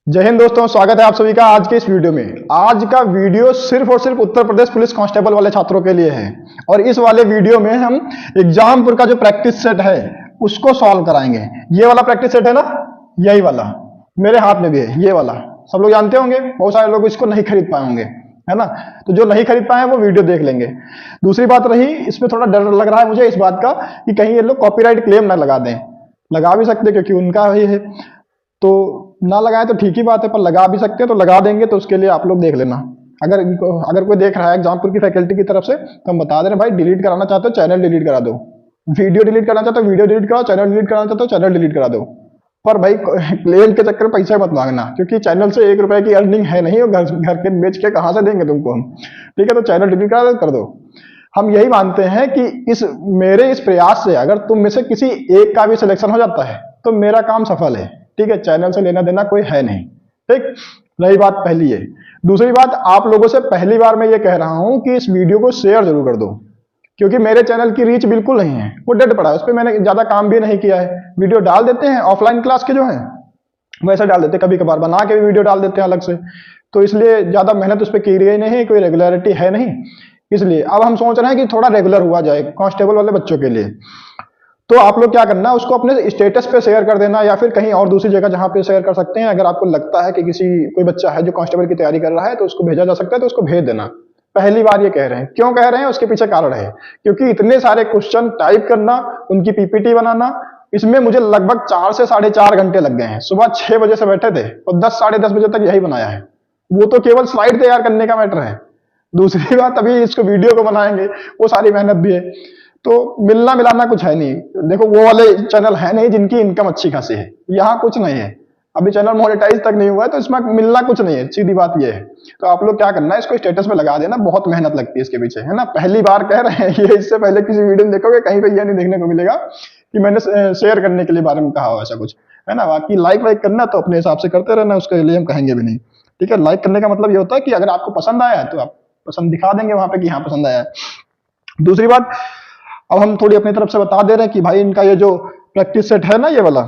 जय हिंद दोस्तों, स्वागत है आप सभी का आज के इस वीडियो में। आज का वीडियो सिर्फ और सिर्फ उत्तर प्रदेश पुलिस कांस्टेबल वाले छात्रों के लिए है और इस वाले वीडियो में हम एग्जामपुर का जो प्रैक्टिस सेट है उसको सॉल्व कराएंगे। ये वाला प्रैक्टिस सेट है ना, यही वाला मेरे हाथ में भी है, ये वाला सब लोग जानते होंगे। बहुत सारे लोग इसको नहीं खरीद पाए होंगे, है ना। तो जो नहीं खरीद पाए वो वीडियो देख लेंगे। दूसरी बात रही, इसमें थोड़ा डर लग रहा है मुझे इस बात का कि कहीं ये लोग कॉपीराइट क्लेम ना लगा दें। लगा भी सकते क्योंकि उनका ही है, तो ना लगाए तो ठीक ही बात है, पर लगा भी सकते हैं तो लगा देंगे। तो उसके लिए आप लोग देख लेना। अगर कोई देख रहा है एग्जामपुर की फैकल्टी की तरफ से तो हम बता दे रहे हैं, भाई डिलीट कराना चाहते हो चैनल डिलीट करा दो, वीडियो डिलीट करना चाहते हो वीडियो डिलीट कराओ, चैनल डिलीट कराना चाहते हो चैनल डिलीट करा दो। पर भाई क्लेम के चक्कर में पैसा मत मांगना, क्योंकि चैनल से 1 रुपए की अर्निंग है नहीं, और घर के बेच के कहां से देंगे तुमको हम। ठीक है, तो चैनल डिलीट करा दो, कर दो। हम यही मानते हैं कि मेरे इस प्रयास से अगर तुम में से किसी एक का भी सिलेक्शन हो जाता है तो मेरा काम सफल है। ठीक है, चैनल से लेना देना कोई है नहीं। ठीक, रही बात पहली है। दूसरी बात, आप लोगों से पहली बार मैं ये कह रहा हूं कि इस वीडियो को शेयर जरूर कर दो, क्योंकि मेरे चैनल की रीच बिल्कुल नहीं है, वो डेड पड़ा है, उस पर मैंने ज्यादा काम भी नहीं किया है। वीडियो डाल देते हैं ऑफलाइन क्लास के जो है वैसे डाल देते हैं, कभी कभार बना के भी वीडियो डाल देते हैं अलग से, तो इसलिए ज्यादा मेहनत उस पर की गई नहीं, कोई रेगुलरिटी है नहीं। इसलिए अब हम सोच रहे हैं कि थोड़ा रेगुलर हुआ जाए कांस्टेबल वाले बच्चों के लिए। तो आप लोग क्या करना, उसको अपने स्टेटस पे शेयर कर देना या फिर कहीं और दूसरी जगह जहां पे शेयर कर सकते हैं। अगर आपको लगता है कि कोई बच्चा है जो कांस्टेबल की तैयारी कर रहा है तो उसको भेजा जा सकता है, तो उसको भेज देना। पहली बार ये कह रहे हैं, क्यों कह रहे हैं उसके पीछे कारण है, क्योंकि इतने सारे क्वेश्चन टाइप करना, उनकी पीपीटी बनाना, इसमें मुझे लगभग 4 से 4.5 घंटे लग गए हैं। सुबह 6 बजे से बैठे थे और 10 साढ़े 10 बजे तक यही बनाया है। वो तो केवल स्लाइड तैयार करने का मैटर है। दूसरी बात, अभी इसको वीडियो को बनाएंगे, वो सारी मेहनत भी है। तो मिलना मिलाना कुछ है नहीं। देखो, वो वाले चैनल है नहीं जिनकी इनकम अच्छी खासी है, यहाँ कुछ नहीं है। अभी चैनल मोनेटाइज तक नहीं हुआ है, तो इसमें मिलना कुछ नहीं है, सीधी बात ये है। तो आप लोग क्या करना है, इसको स्टेटस पे लगा देना। बहुत मेहनत लगती है इसके पीछे, है ना। पहली बार कह रहे हैं ये, इससे पहले किसी वीडियो में देखोगे कहीं पे ये नहीं देखने को मिलेगा कि मैंने शेयर करने के लिए बारे में कहा हो, ऐसा कुछ, है ना। बाकी लाइक वाइक करना तो अपने हिसाब से करते रहना, उसके लिए हम कहेंगे भी नहीं। ठीक है, लाइक करने का मतलब ये होता है कि अगर आपको पसंद आया है तो आप पसंद दिखा देंगे वहां पे कि हाँ पसंद आया है। दूसरी बात, अब हम थोड़ी अपनी तरफ से बता दे रहे हैं कि भाई इनका ये जो प्रैक्टिस सेट है ना, ये वाला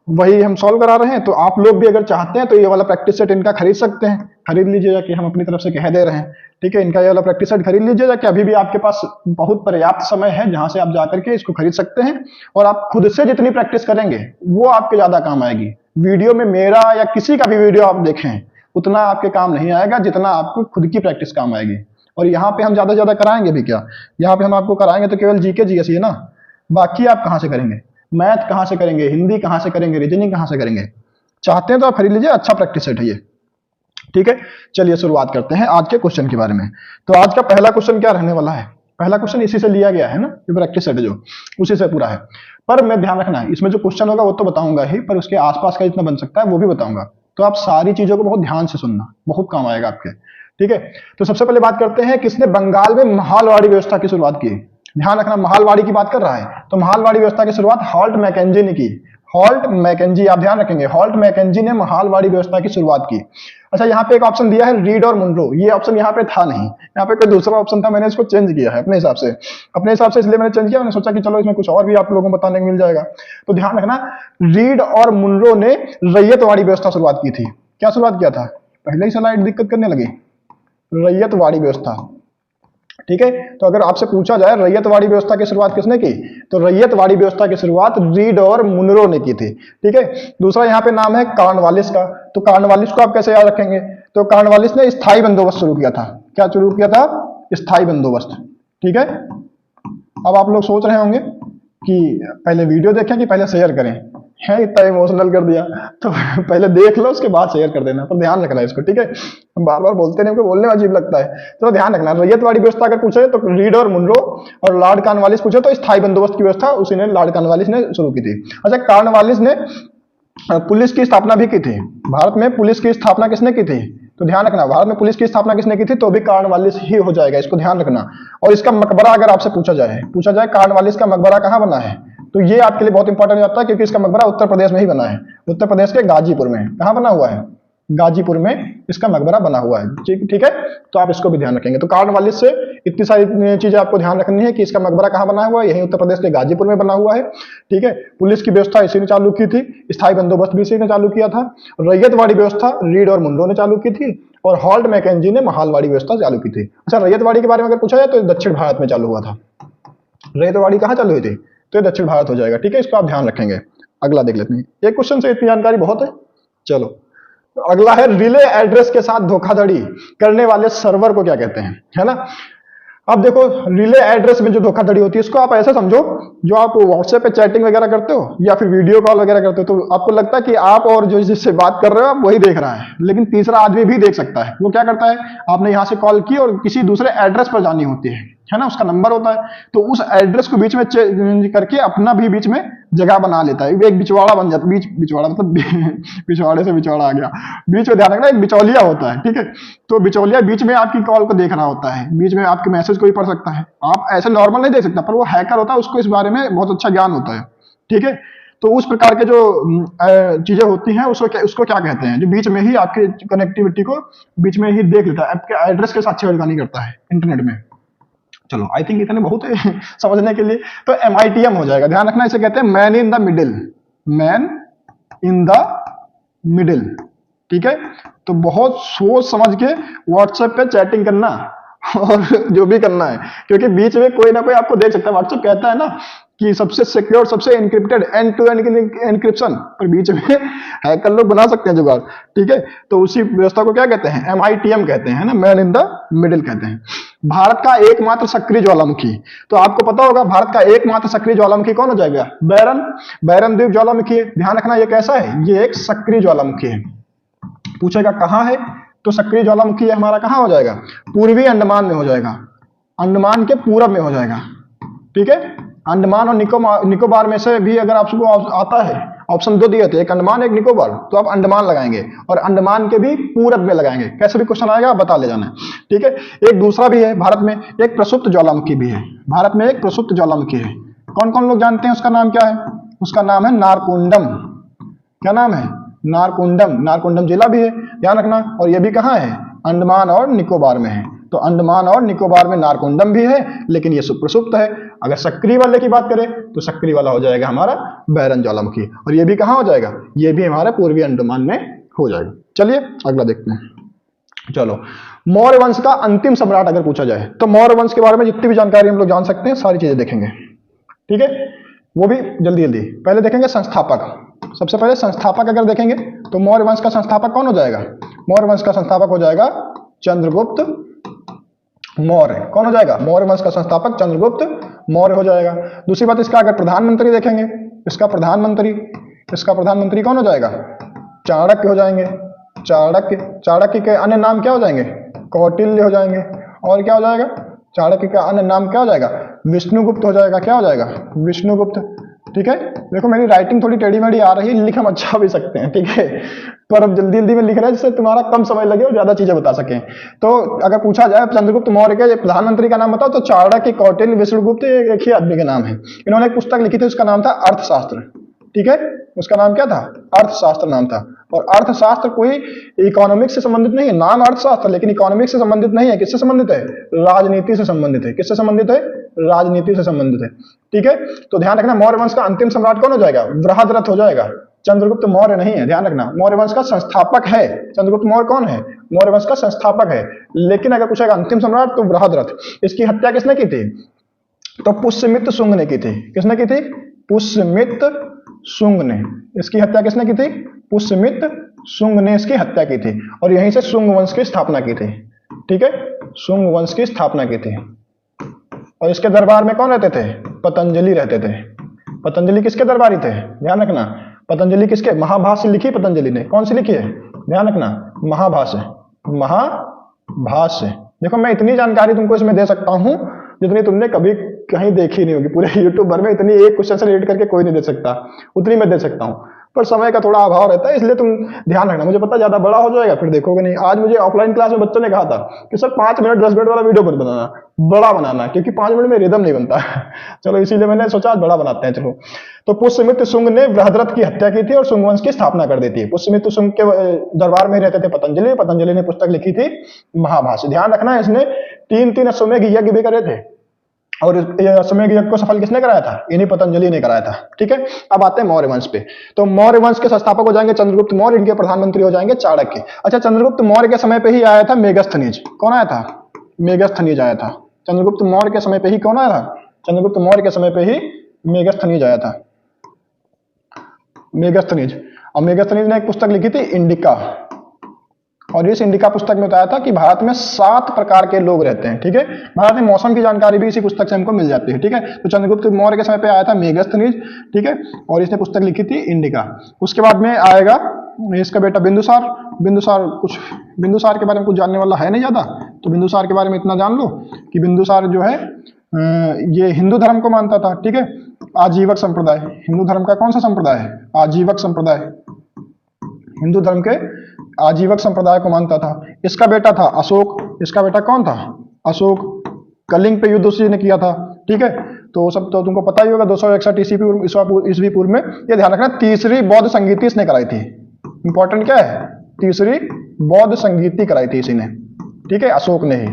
वही हम सॉल्व करा रहे हैं। तो आप लोग भी अगर चाहते हैं तो ये वाला प्रैक्टिस सेट इनका खरीद सकते हैं, खरीद लीजिएगा, कि हम अपनी तरफ से कह दे रहे हैं। ठीक है, इनका ये वाला प्रैक्टिस सेट खरीद लीजिएगा, कि अभी भी आपके पास बहुत पर्याप्त समय है जहां से आप जाकर के इसको खरीद सकते हैं। और आप खुद से जितनी प्रैक्टिस करेंगे वो आपके ज्यादा काम आएगी। वीडियो में मेरा या किसी का भी वीडियो आप देखें उतना आपके काम नहीं आएगा जितना आपको खुद की प्रैक्टिस काम आएगी। और यहाँ पे हम ज्यादा से ज्यादा कराएंगे भी क्या, यहाँ पे हम आपको कराएंगे तो केवल जीके जीएस ही है ना। बाकी आप कहाँ से करेंगे, मैथ कहाँ से करेंगे, हिंदी कहाँ से करेंगे, रीजनिंग कहाँ से करेंगे। चाहते हैं तो आप खरीद लीजिए, अच्छा प्रैक्टिस सेट है ये। ठीक है, चलिए शुरुआत करते हैं आज के क्वेश्चन के बारे में। तो आज का पहला क्वेश्चन क्या रहने वाला है, पहला क्वेश्चन इसी से लिया गया है ना, जो प्रैक्टिस सेट है जो उसी से पूरा है। पर मैं ध्यान रखना, इसमें जो क्वेश्चन होगा वो तो बताऊंगा ही, पर उसके आसपास का जितना बन सकता है वो भी बताऊंगा। तो आप सारी चीजों को बहुत ध्यान से सुनना, बहुत काम आएगा आपके। ठीक है, तो सबसे पहले बात करते हैं किसने बंगाल में महालवाड़ी व्यवस्था की शुरुआत की। ध्यान रखना, महालवाड़ी की बात कर रहा है तो महालवाड़ी व्यवस्था की शुरुआत हॉल्ट मैकेंजी ने की। हॉल्ट मैकेंजी, आप ध्यान रखेंगे, हॉल्ट मैकेंजी ने महालवाड़ी व्यवस्था की शुरुआत की। अच्छा, यहाँ पे एक ऑप्शन दिया है रीड और मुनरो, ये ऑप्शन यहाँ पे था नहीं, यहाँ पे कोई दूसरा ऑप्शन था, मैंने इसको चेंज किया है अपने हिसाब से। इसलिए मैंने चेंज किया, मैंने सोचा कि चलो इसमें कुछ और भी आप लोगों को बताने को मिल जाएगा। तो ध्यान रखना, रीड और मुनरो ने रैयतवाड़ी व्यवस्था शुरुआत की थी। क्या शुरुआत किया था, पहले ही स्लाइड दिक्कत करने लगी, रैयतवाड़ी व्यवस्था। ठीक है, तो अगर आपसे पूछा जाए रैयतवाड़ी व्यवस्था की शुरुआत किसने की, तो रैयतवाड़ी व्यवस्था की शुरुआत रीड और मुनरो ने की थी। ठीक है, दूसरा यहाँ पे नाम है कार्नवालिस का। तो कार्नवालिस को आप कैसे याद रखेंगे, तो कार्नवालिस ने स्थायी बंदोबस्त शुरू किया था। क्या शुरू किया था, स्थायी बंदोबस्त। ठीक है, अब आप लोग सोच रहे होंगे कि पहले वीडियो देखें कि पहले शेयर करें, है इतना इमोशनल कर दिया तो पहले देख लो उसके बाद शेयर कर देना, पर ध्यान रखना इसको। ठीक है, हम बार बार बोलते नहीं, बोलने में अजीब लगता है, तो ध्यान रखना। रैयतवाड़ी व्यवस्था अगर पूछे तो रीड और मुनरो, और लॉर्ड कॉर्नवालिस पूछे तो स्थायी बंदोबस्त की व्यवस्था उसी ने, लॉर्ड कॉर्नवालिस ने शुरू की थी। अच्छा, कॉर्नवालिस ने पुलिस की स्थापना भी की थी। भारत में पुलिस की स्थापना किसने की थी, तो ध्यान रखना, भारत में पुलिस की स्थापना किसने की थी, तो भी कॉर्नवालिस ही हो जाएगा, इसको ध्यान रखना। और इसका मकबरा अगर आपसे पूछा जाए कॉर्नवालिस का मकबरा कहाँ बना है, तो ये आपके लिए बहुत इंपॉर्टेंट हो जाता है, क्योंकि इसका मकबरा उत्तर प्रदेश में ही बना है। उत्तर प्रदेश के गाजीपुर में, कहाँ बना हुआ है, गाजीपुर में इसका मकबरा बना हुआ है। ठीक है, तो आप इसको भी ध्यान रखेंगे। तो कॉर्नवालिस से इतनी सारी चीजें आपको ध्यान रखनी है कि इसका मकबरा कहाँ बना हुआ है, यही उत्तर प्रदेश के गाजीपुर में बना हुआ है। ठीक है, पुलिस की व्यवस्था इसी ने चालू की थी, स्थायी बंदोबस्त भी इसी ने चालू किया था, रैयतवाड़ी व्यवस्था रीड और मुंडो ने चालू की थी, और हॉल्ट मैकेंजी ने महालवाड़ी व्यवस्था चालू की थी। अच्छा, रैयतवाड़ी के बारे में अगर पूछा जाए तो दक्षिण भारत में चालू हुआ था। रैयतवाड़ी कहाँ चालू हुई थी, तो ये दक्षिण भारत हो जाएगा। ठीक है, इसको आप ध्यान रखेंगे। अगला देख लेते हैं, एक क्वेश्चन से इतनी जानकारी बहुत है। चलो अगला है, रिले एड्रेस के साथ धोखाधड़ी करने वाले सर्वर को क्या कहते हैं, है ना। अब देखो, रिले एड्रेस में जो धोखाधड़ी होती है, इसको आप ऐसा समझो, जो आप व्हाट्सएप पे चैटिंग वगैरह करते हो या फिर वीडियो कॉल वगैरह करते हो, तो आपको लगता है कि आप और जो जिससे बात कर रहे हो आप वही देख रहा है, लेकिन तीसरा आदमी भी देख सकता है। वो क्या करता है, आपने यहां से कॉल की और किसी दूसरे एड्रेस पर जानी होती है ना, उसका नंबर होता है, तो उस एड्रेस को बीच में चेंज करके अपना भी बीच में जगह बना लेता है, एक बिचवाड़ा बन जाता है। बिचवाड़ा मतलब पिछवाड़े से बिचवाड़ा आ गया, बीच में ध्यान रखना, एक बिचौलिया होता है। ठीक है, तो बिचौलिया बीच में आपकी कॉल को देख रहा होता है, बीच में आपके मैसेज को भी पढ़ सकता है। आप ऐसे नॉर्मल नहीं देख सकता, पर वो हैकर होता है, उसको इस बारे में बहुत अच्छा ज्ञान होता है। ठीक है, तो उस प्रकार के जो चीजें होती हैं उसको क्या कहते हैं, जो बीच में ही आपके कनेक्टिविटी को बीच में ही देख लेता है, आपके एड्रेस के साथ छेड़खानी करता है इंटरनेट में। चलो, आई थिंक इतने बहुत है समझने के लिए। तो MITM हो जाएगा, ध्यान रखना, इसे कहते हैं man in the middle, man in the middle. ठीक है, तो बहुत सोच समझ के व्हाट्सएप पे चैटिंग करना और जो भी करना है, क्योंकि बीच में कोई ना कोई आपको देख सकता है। व्हाट्सएप कहता है ना कि सबसे सिक्योर, सबसे encrypted, end to end encryption, पर बीच में हैकर लोग बना सकते हैं जुगाड़। ठीक है, तो उसी व्यवस्था को क्या कहते हैं, MITM कहते हैं ना, मैन इन द मिडिल कहते हैं। भारत का एकमात्र सक्रिय ज्वालामुखी, तो आपको पता होगा भारत का एकमात्र सक्रिय ज्वालामुखी कौन हो जाएगा, बैरन द्वीप ज्वालामुखी है। ध्यान रखना, ये कैसा है, ये एक सक्रिय ज्वालामुखी है। पूछेगा कहां है, तो सक्रिय ज्वालामुखी हमारा कहां हो जाएगा, पूर्वी अंडमान में हो जाएगा, अंडमान के पूरब में हो जाएगा। ठीक है, अंडमान और निकोबार में से भी अगर आपको आता है, ऑप्शन 2 दिए थे, एक अंडमान एक निकोबार, तो आप अंडमान लगाएंगे और अंडमान के भी पूरब में लगाएंगे। कैसे भी क्वेश्चन आएगा आप बता ले जाना है। ठीक है, एक दूसरा भी है, भारत में एक प्रसुप्त ज्वालामुखी भी है, भारत में एक प्रसुप्त ज्वालामुखी है। कौन कौन लोग जानते हैं, उसका नाम क्या है, उसका नाम है नारकुंडम। क्या नाम है, नारकुंडम। नारकुंडम जिला भी है, ध्यान रखना, और ये भी कहाँ है, अंडमान और निकोबार में है। तो अंडमान और निकोबार में नारकुंडम भी है, लेकिन ये सुप्रसुप्त है। अगर सक्रिय वाले की बात करें तो सक्रिय वाला हो जाएगा हमारा बैरन ज्वालामुखी, और ये भी कहाँ हो जाएगा, ये भी हमारे पूर्वी अंडमान में हो जाएगा। चलिए अगला देखते हैं। चलो, मौर्य वंश का अंतिम सम्राट अगर पूछा जाए, तो मौर्य वंश के बारे में जितनी भी जानकारी हम लोग जान सकते हैं सारी चीजें देखेंगे। ठीक है, वो भी जल्दी जल्दी। पहले देखेंगे संस्थापक। सबसे पहले संस्थापक अगर देखेंगे तो मौर्य वंश का संस्थापक कौन हो जाएगा, मौर्य वंश का संस्थापक हो जाएगा चंद्रगुप्त मौर्य। कौन हो जाएगा, मौर्य वंश का संस्थापक चंद्रगुप्त मौर्य हो जाएगा। दूसरी बात, इसका अगर प्रधानमंत्री देखेंगे, इसका प्रधानमंत्री कौन हो जाएगा, चाणक्य हो जाएंगे। चाणक्य के अन्य नाम क्या हो जाएंगे, कौटिल्य हो जाएंगे। और क्या हो जाएगा, चाणक्य का अन्य नाम क्या हो जाएगा, विष्णुगुप्त हो जाएगा। क्या हो जाएगा, विष्णुगुप्त। ठीक है, देखो मेरी राइटिंग थोड़ी टेढ़ी मेढ़ी आ रही है, लिख हम अच्छा भी सकते हैं। ठीक है, पर अब जल्दी जल्दी में लिख रहे हैं जिससे तुम्हारा कम समय लगे और ज्यादा चीजें बता सकें। तो अगर पूछा जाए चंद्रगुप्त मौर्य के प्रधानमंत्री का नाम बताओ, तो चाणक्य, कौटिल्य, विष्णुगुप्त एक ही आदमी के नाम है। इन्होंने एक पुस्तक लिखी थी, उसका नाम था अर्थशास्त्र। ठीक है, उसका नाम क्या था, अर्थशास्त्र नाम था। और अर्थशास्त्र कोई इकोनॉमिक्स से संबंधित नहीं है, नाम अर्थशास्त्र, लेकिन इकोनॉमिक्स से संबंधित नहीं है। किससे संबंधित है, राजनीति से संबंधित है। किससे संबंधित है, राजनीति से संबंधित है। ठीक है, तो ध्यान रखना, मौर्य वंश का अंतिम सम्राट कौन हो जाएगा, बृहद्रथ हो जाएगा। चंद्रगुप्त मौर्य नहीं है, ध्यान रखना, मौर्य वंश का संस्थापक है। चंद्रगुप्त मौर्य कौन है, मौर्य वंश का संस्थापक है, लेकिन अगर पूछेगा अंतिम सम्राट तो बृहद्रथ। इसकी हत्या किसने की थी, तो पुष्यमित्र शुंग ने की थी। किसने की थी, पुष्यमित्र शुंग ने। इसकी हत्या किसने की थी, पुष्यमित्र शुंग ने इसकी हत्या की थी, और यहीं से शुंग वंश की स्थापना की थी। ठीक है, शुंग वंश की स्थापना की थी। और इसके दरबार में कौन रहते थे, पतंजलि रहते थे। पतंजलि किसके दरबारी थे, ध्यान रखना, पतंजलि किसके, महाभाष्य लिखी पतंजलि ने। कौन सी लिखी है, ध्यान रखना, महाभाष्य। महाभाष्य। देखो मैं इतनी जानकारी तुमको इसमें दे सकता हूं जितनी तुमने कभी कहीं देखी नहीं होगी। पूरे यूट्यूब भर में इतनी एक क्वेश्चन से रिलेट करके कोई नहीं दे सकता, उतनी मैं दे सकता हूं। पर समय का थोड़ा अभाव रहता है, इसलिए तुम ध्यान रखना। मुझे पता ज्यादा बड़ा हो जाएगा फिर देखोगे नहीं। आज मुझे ऑफलाइन क्लास में बच्चों ने कहा था कि सर 5 मिनट 10 मिनट वाला वीडियो मत बनाना, बड़ा बनाना, क्योंकि 5 मिनट में रिदम नहीं बनता। चलो इसीलिए मैंने सोचा आज बड़ा बनाते हैं। चलो, तो पुष्यमित्र शुंग ने बृहद्रथ की हत्या की थी और शुंग वंश की स्थापना कर दी थी। पुष्यमित्र शुंग के दरबार में रहते थे पतंजलि। पतंजलि ने पुस्तक लिखी थी महाभाष्य। ध्यान रखना, इसने 3 अश्वमेध यज्ञ भी करे थे, और अश्वमेध यज्ञ को सफल किसने कराया था? इन्हीं पतंजलि ने कराया था। ठीक है, अब आते हैं मौर्य वंश पे। तो मौर्य वंश के संस्थापक हो जाएंगे चंद्रगुप्त मौर्य, इनके प्रधानमंत्री हो जाएंगे चाणक्य। अच्छा, चंद्रगुप्त मौर्य के समय पे ही आया था मेगस्थनीज। कौन आया था? मेगस्थनीज आया था। चंद्रगुप्त मौर्य के समय पे ही कौन आया था? चंद्रगुप्त मौर्य के समय पे ही मेगस्थनीज आया था। मेगस्थनीज। और मेगस्थनीज ने एक पुस्तक लिखी थी इंडिका, और इस इंडिका पुस्तक में बताया था कि भारत में 7 प्रकार के लोग रहते हैं। ठीक है, भारत में मौसम की जानकारी भी इसी पुस्तक से हमको मिल जाती है। ठीक है, तो चंद्रगुप्त मौर्य के समय पे आया था मेगस्थनीज। ठीक है, और इसने पुस्तक लिखी थी इंडिका। उसके बाद में आएगा इसका बेटा बिंदुसार। बिंदुसार के बारे में कुछ जानने वाला है नहीं ज्यादा, तो बिंदुसार के बारे में इतना जान लो कि बिंदुसार जो है ये हिंदू धर्म को मानता था। ठीक है, आजीवक संप्रदाय, हिंदू धर्म का कौन सा संप्रदाय है? आजीवक संप्रदाय, हिंदू धर्म के आजीवक संप्रदाय को मानता था। इसका बेटा था अशोक। इसका बेटा कौन था? अशोक। कलिंग पे युद्ध उसी ने किया था। ठीक है, तो सब तो तुमको पता ही होगा। 261 ईस्वी पूर्व में। ये ध्यान रखना, तीसरी बौद्ध संगीति इसने कराई थी। इंपॉर्टेंट क्या है? तीसरी बौद्ध संगीति कराई थी इसी ने। ठीक है, अशोक ने ही।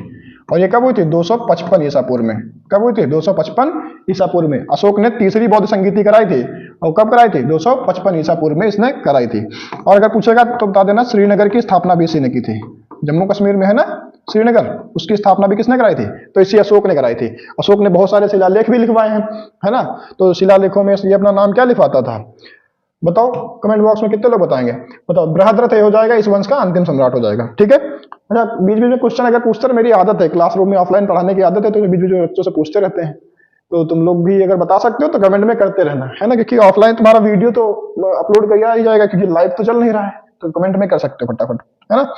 और ये कब हुई थी? 255 ईसा पूर्व में। कब हुई थी? 255 ईसा पूर्व में अशोक ने तीसरी बौद्ध संगीति कराई थी। और कब कराई थी? 255 ईसा पूर्व में इसने कराई थी। और अगर पूछेगा तो बता देना, श्रीनगर की स्थापना भी इसी ने की थी। जम्मू कश्मीर में है ना श्रीनगर, उसकी स्थापना भी किसने कराई थी? तो इसी अशोक ने कराई थी। अशोक ने बहुत सारे शिलालेख भी लिखवाए हैं, है ना। तो शिलालेखों में ये अपना नाम क्या लिखवाता था? बताओ कमेंट बॉक्स में, कितने लोग बताएंगे? बताओ। बृहद्रथ हो जाएगा इस वंश का अंतिम सम्राट हो जाएगा। ठीक है, अच्छा, बीच बीच में क्वेश्चन अगर पूछते रहे, मेरी आदत है क्लासरूम में ऑफलाइन पढ़ाने की आदत है, तो बीच बीच में बच्चों से पूछते रहते हैं। तो तुम लोग भी अगर बता सकते हो तो कमेंट में करते रहना, है ना, क्योंकि ऑफलाइन तुम्हारा वीडियो तो अपलोड किया ही जाएगा, क्योंकि लाइव तो चल नहीं रहा है। तो कमेंट में कर सकते हो फटाफट, है ना।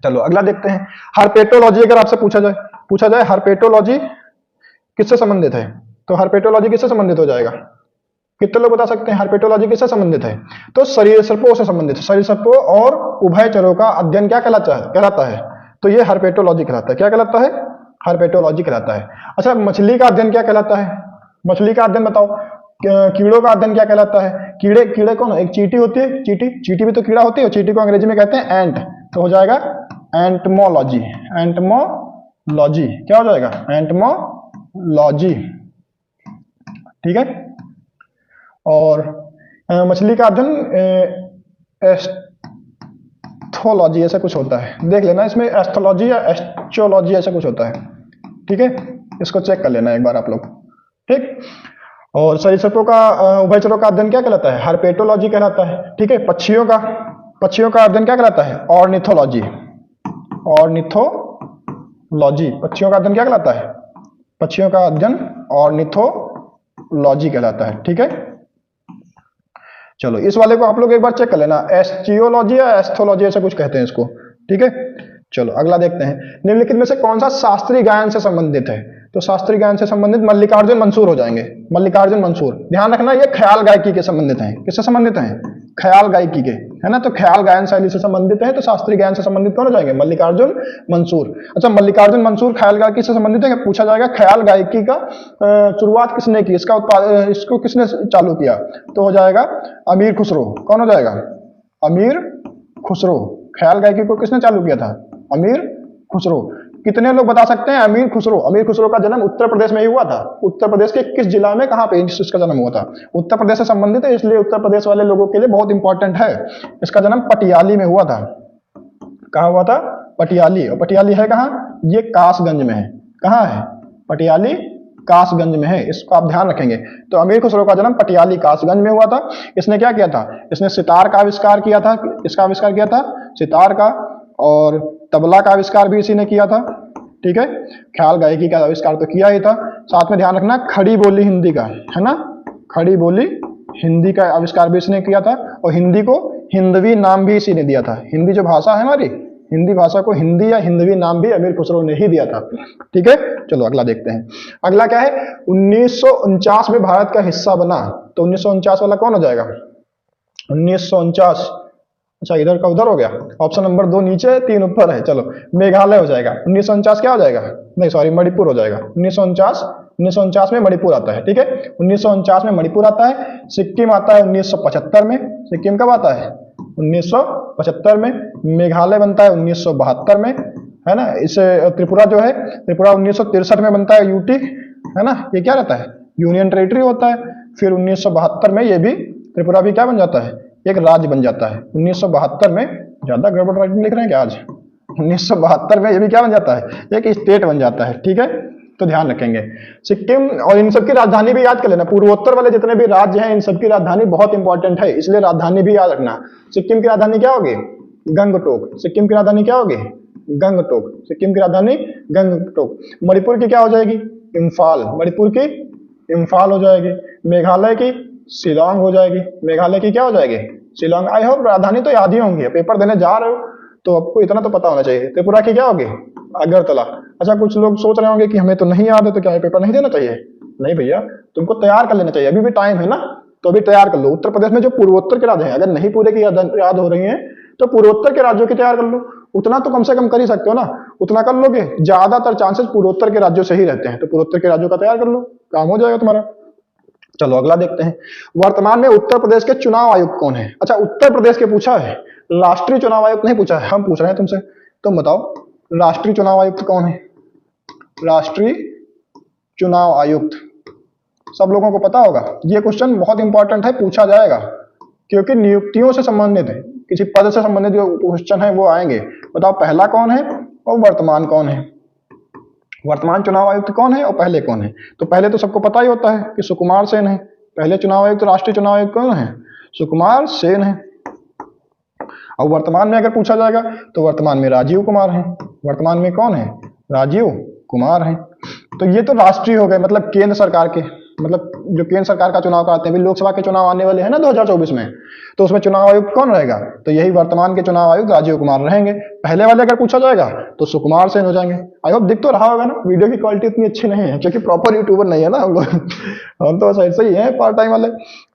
चलो अगला देखते हैं। हर्पेटोलॉजी अगर आपसे पूछा जाए हर्पेटोलॉजी किससे संबंधित है, तो हर्पेटोलॉजी किससे संबंधित हो जाएगा? कितने लोग बता सकते हैं हर्पेटोलॉजी किससे संबंधित है? तो सरीसृपों से संबंधित है। सरीसृपों और उभयचरों का अध्ययन क्या कहलाता है? तो ये हर्पेटोलॉजी कहलाता है। क्या कहलाता है? हर्पेटोलॉजी कहलाता है। अच्छा, मछली का अध्ययन क्या कहलाता है? मछली का अध्ययन बताओ। कीड़ों का अध्ययन क्या कहलाता है? कीड़े कौन? एक चींटी होती है, चींटी भी तो कीड़ा होती है, और चींटी को अंग्रेजी में कहते हैं एंट, तो हो जाएगा एंटमोलॉजी। एंटमोलॉजी क्या हो जाएगा? एंटमोलॉजी। ठीक है, और मछली का अध्ययन एस्थोलॉजी ऐसा कुछ होता है, देख लेना। इसमें एस्थोलॉजी या एस्ट्रोलॉजी ऐसा कुछ होता है। ठीक है, इसको चेक कर लेना एक बार आप लोग। ठीक, और सरीसृपों का उभयचरों का अध्ययन क्या कहलाता है? हर्पेटोलॉजी कहलाता है। ठीक है, पक्षियों का अध्ययन क्या कहलाता है? ऑर्निथोलॉजी। पक्षियों का अध्ययन क्या कहलाता है? पक्षियों का अध्ययन ऑर्निथोलॉजी कहलाता है। ठीक है, चलो इस वाले को आप लोग एक बार चेक कर लेना। एस्ट्रियोलॉजी या एस्थोलॉजी ऐसा कुछ कहते हैं इसको। ठीक है, चलो अगला देखते हैं। निम्नलिखित में से कौन सा शास्त्रीय गायन से संबंधित है? तो शास्त्रीय गायन से संबंधित मल्लिकार्जुन मंसूर हो जाएंगे। मल्लिकार्जुन मंसूर, ध्यान रखना ये ख्याल गायकी के संबंधित हैं। किससे संबंधित हैं? ख्याल गायकी के, है ना। तो ख्याल गायन शैली से संबंधित है, तो शास्त्रीय गायन से संबंधित कौन हो जाएंगे? मल्लिकार्जुन मंसूर। अच्छा, मल्लिकार्जुन मंसूर ख्याल गायकी से संबंधित है। पूछा जाएगा ख्याल गायकी का शुरुआत किसने की, इसको किसने चालू किया? तो हो जाएगा अमीर खुसरो। कौन हो जाएगा? अमीर खुसरो। ख्याल गायकी को किसने चालू किया था? अमीर खुसरो। कितने लोग बता सकते हैं अमीर खुसरो का जन्म उत्तर प्रदेश में ही हुआ था। उत्तर प्रदेश के किस जिला में, कहां पे इसका जन्म हुआ था? उत्तर प्रदेश से संबंधित है, इसलिए उत्तर प्रदेश वाले लोगों के लिए बहुत इंपॉर्टेंट है। इसका जन्म पटियाली में हुआ था। कहां हुआ था? पटियाली। और पटियाली है कहां? ये कासगंज में है। कहां है? पटियाली कासगंज में है, इसको आप ध्यान रखेंगे। तो अमीर खुसरो का जन्म पटियाली कासगंज में हुआ था। इसने क्या किया था? इसने सितार का आविष्कार किया था। इसका आविष्कार किया था सितार का, और तबला का आविष्कार भी इसी ने किया था। ठीक है, ख्याल गायकी का आविष्कार तो किया ही था। साथ में ध्यान रखना खड़ी बोली हिंदी का, है ना, खड़ी बोली हिंदी का आविष्कार भी इसने किया था। और हिंदी को हिंदवी नाम भी इसी ने दिया था। हिंदी जो भाषा है हमारी, हिंदी भाषा को हिंदी या हिंदवी नाम भी अमीर खुसरो ने ही दिया था। ठीक है, चलो अगला देखते हैं। अगला क्या है? 1949 में भारत का हिस्सा बना। तो 1949 वाला कौन हो जाएगा? 1949। अच्छा, इधर का उधर हो गया। ऑप्शन नंबर 2 नीचे, 3 ऊपर है। चलो, मेघालय हो जाएगा। 1949 क्या हो जाएगा? नहीं सॉरी, मणिपुर हो जाएगा। 1949 में मणिपुर आता है। ठीक है, 1949 में मणिपुर आता है। सिक्किम आता है 1975 में। सिक्किम कब आता है? 1975 में। मेघालय बनता है 1972 में, है ना। इसे त्रिपुरा जो है, त्रिपुरा 1963 में बनता है, यूटी, है ना। ये क्या रहता है? यूनियन टेरिटरी होता है। फिर 1972 में ये भी त्रिपुरा भी क्या बन जाता है? एक राज्य बन जाता है। 1972 में, ज्यादा गड़बड़ राइटिंग लिख रहे हैं क्या आज? 1972 में ये भी क्या बन जाता है? एक स्टेट बन जाता है। ठीक है, तो ध्यान रखेंगे सिक्किम। और इन सबकी राजधानी भी याद कर लेना। पूर्वोत्तर वाले जितने भी राज्य हैं, इन सबकी राजधानी बहुत इंपॉर्टेंट है, इसलिए राजधानी भी याद रखना। सिक्किम की राजधानी क्या होगी? गंगटोक। सिक्किम की राजधानी क्या होगी? गंगटोक। सिक्किम की राजधानी गंगटोक। मणिपुर की क्या हो जाएगी? इम्फाल। मणिपुर की इम्फाल हो जाएगी। मेघालय की शिलोंग हो जाएगी। मेघालय की क्या हो जाएगी? शिलोंग। आई होप राजधानी तो याद ही होंगी, पेपर देने जा रहे हो तो आपको इतना तो पता होना चाहिए। त्रिपुरा की क्या होगी? अगरतला। अच्छा, कुछ लोग सोच रहे होंगे कि हमें तो नहीं याद है, तो क्या ये पेपर नहीं देना चाहिए? नहीं भैया, तुमको तैयार कर लेना चाहिए, अभी भी टाइम है ना, तो अभी तैयार कर लो। उत्तर प्रदेश में जो पूर्वोत्तर के राज्य हैं, अगर नहीं पूरे की याद हो रही हैं तो पूर्वोत्तर के राज्यों की तैयार कर लो। उतना तो कम से कम कर ही सकते हो ना, उतना कर लोगे। ज्यादातर चांसेस पूर्वोत्तर के राज्यों से ही रहते हैं, तो पूर्वोत्तर के राज्यों का तैयार कर लो, काम हो जाएगा तुम्हारा। चलो अगला देखते हैं। वर्तमान में उत्तर प्रदेश के चुनाव आयुक्त कौन है? अच्छा, उत्तर प्रदेश के पूछा है, राष्ट्रीय चुनाव आयुक्त नहीं पूछा है, हम पूछ रहे हैं तुमसे। तुम बताओ राष्ट्रीय चुनाव आयुक्त कौन है? राष्ट्रीय चुनाव आयुक्त सब लोगों को पता होगा। ये क्वेश्चन बहुत इंपॉर्टेंट है, पूछा जाएगा, क्योंकि नियुक्तियों से संबंधित है, किसी पद से संबंधित जो क्वेश्चन है वो आएंगे। बताओ पहला कौन है और वर्तमान कौन है? वर्तमान चुनाव आयुक्त कौन है और पहले कौन है? तो पहले तो सबको पता ही होता है कि सुकुमार सेन है। पहले चुनाव आयुक्त, राष्ट्रीय चुनाव आयुक्त कौन है? सुकुमार सेन है। और वर्तमान में अगर पूछा जाएगा तो वर्तमान में राजीव कुमार है। वर्तमान में कौन है? राजीव कुमार है। तो ये तो राष्ट्रीय हो गए, मतलब केंद्र सरकार के, मतलब जो केंद्र सरकार का चुनाव कराते हैं। अभी लोकसभा के चुनाव आने वाले हैं ना 2024 में, तो उसमें चुनाव आयुक्त कौन रहेगा? तो यही वर्तमान के चुनाव आयुक्त राजीव कुमार रहेंगे। पहले वाले अगर पूछा जाएगा तो सुकुमार सेन हो जाएंगे। आई होप दिख तो रहा होगा ना, वीडियो की क्वालिटी इतनी अच्छी नहीं है क्योंकि प्रॉपर यूट्यूबर नहीं है ना हम लोग हम तो ऐसे ही हैं, पार्ट टाइम वाले।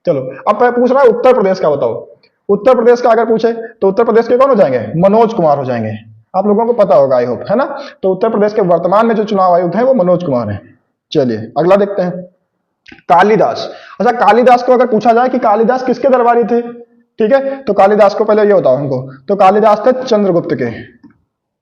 चलो अब मैं पूछ रहा हूँ उत्तर प्रदेश का, बताओ। उत्तर प्रदेश का अगर पूछे तो उत्तर प्रदेश के कौन हो जाएंगे? मनोज कुमार हो जाएंगे। आप लोगों को पता होगा आई होप, है ना। तो उत्तर प्रदेश के वर्तमान में जो चुनाव आयुक्त है वो मनोज कुमार है। चलिए अगला देखते हैं। कालिदास। अच्छा, कालिदास को अगर पूछा जाए कि कालिदास किसके दरबारी थे, ठीक है, तो कालिदास को पहले ये बताओ हमको। तो कालिदास थे चंद्रगुप्त के।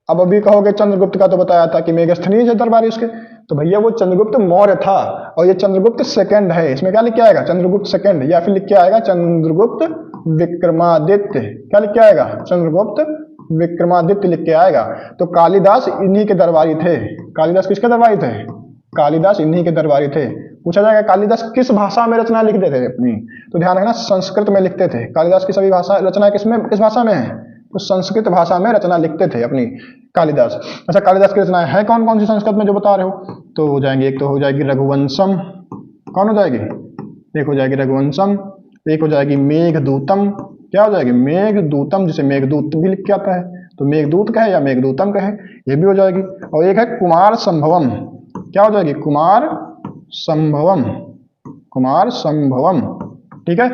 अब अभी कहोगे चंद्रगुप्त का तो बताया था कि मेगस्थनीज है दरबारी उसके, तो भैया वो चंद्रगुप्त मौर्य था और ये चंद्रगुप्त सेकंड है। इसमें क्या लिख के आएगा? चंद्रगुप्त सेकंड, या फिर लिख के आएगा चंद्रगुप्त विक्रमादित्य। क्या लिख के आएगा? चंद्रगुप्त विक्रमादित्य लिख के आएगा। तो कालिदास इन्हीं के दरबारी थे। कालिदास किसके दरबारी थे? कालिदास इन्हीं के दरबारी थे। पूछा जाएगा कालिदास किस भाषा में रचना लिखते थे अपनी, तो ध्यान रखना संस्कृत में लिखते थे। कालिदास की सभी भाषा रचना किस भाषा में है? तो संस्कृत भाषा में रचना लिखते थे अपनी कालिदास। अच्छा, कालिदास की रचनाएं हैं कौन कौन सी संस्कृत में जो बता रहे हो? तो हो जाएंगे, एक तो हो जाएगी रघुवंशम। कौन हो जाएगी? एक हो जाएगी रघुवंशम, एक हो जाएगी मेघदूतम। क्या हो जाएगी? मेघदूतम, जिसे मेघदूत भी लिख के आता है, तो मेघदूत कहे या मेघदूतम कहे, ये भी हो जाएगी। और एक है कुमार संभवम। क्या हो जाएगी? कुमार संभवम। कुमार संभवम, ठीक है।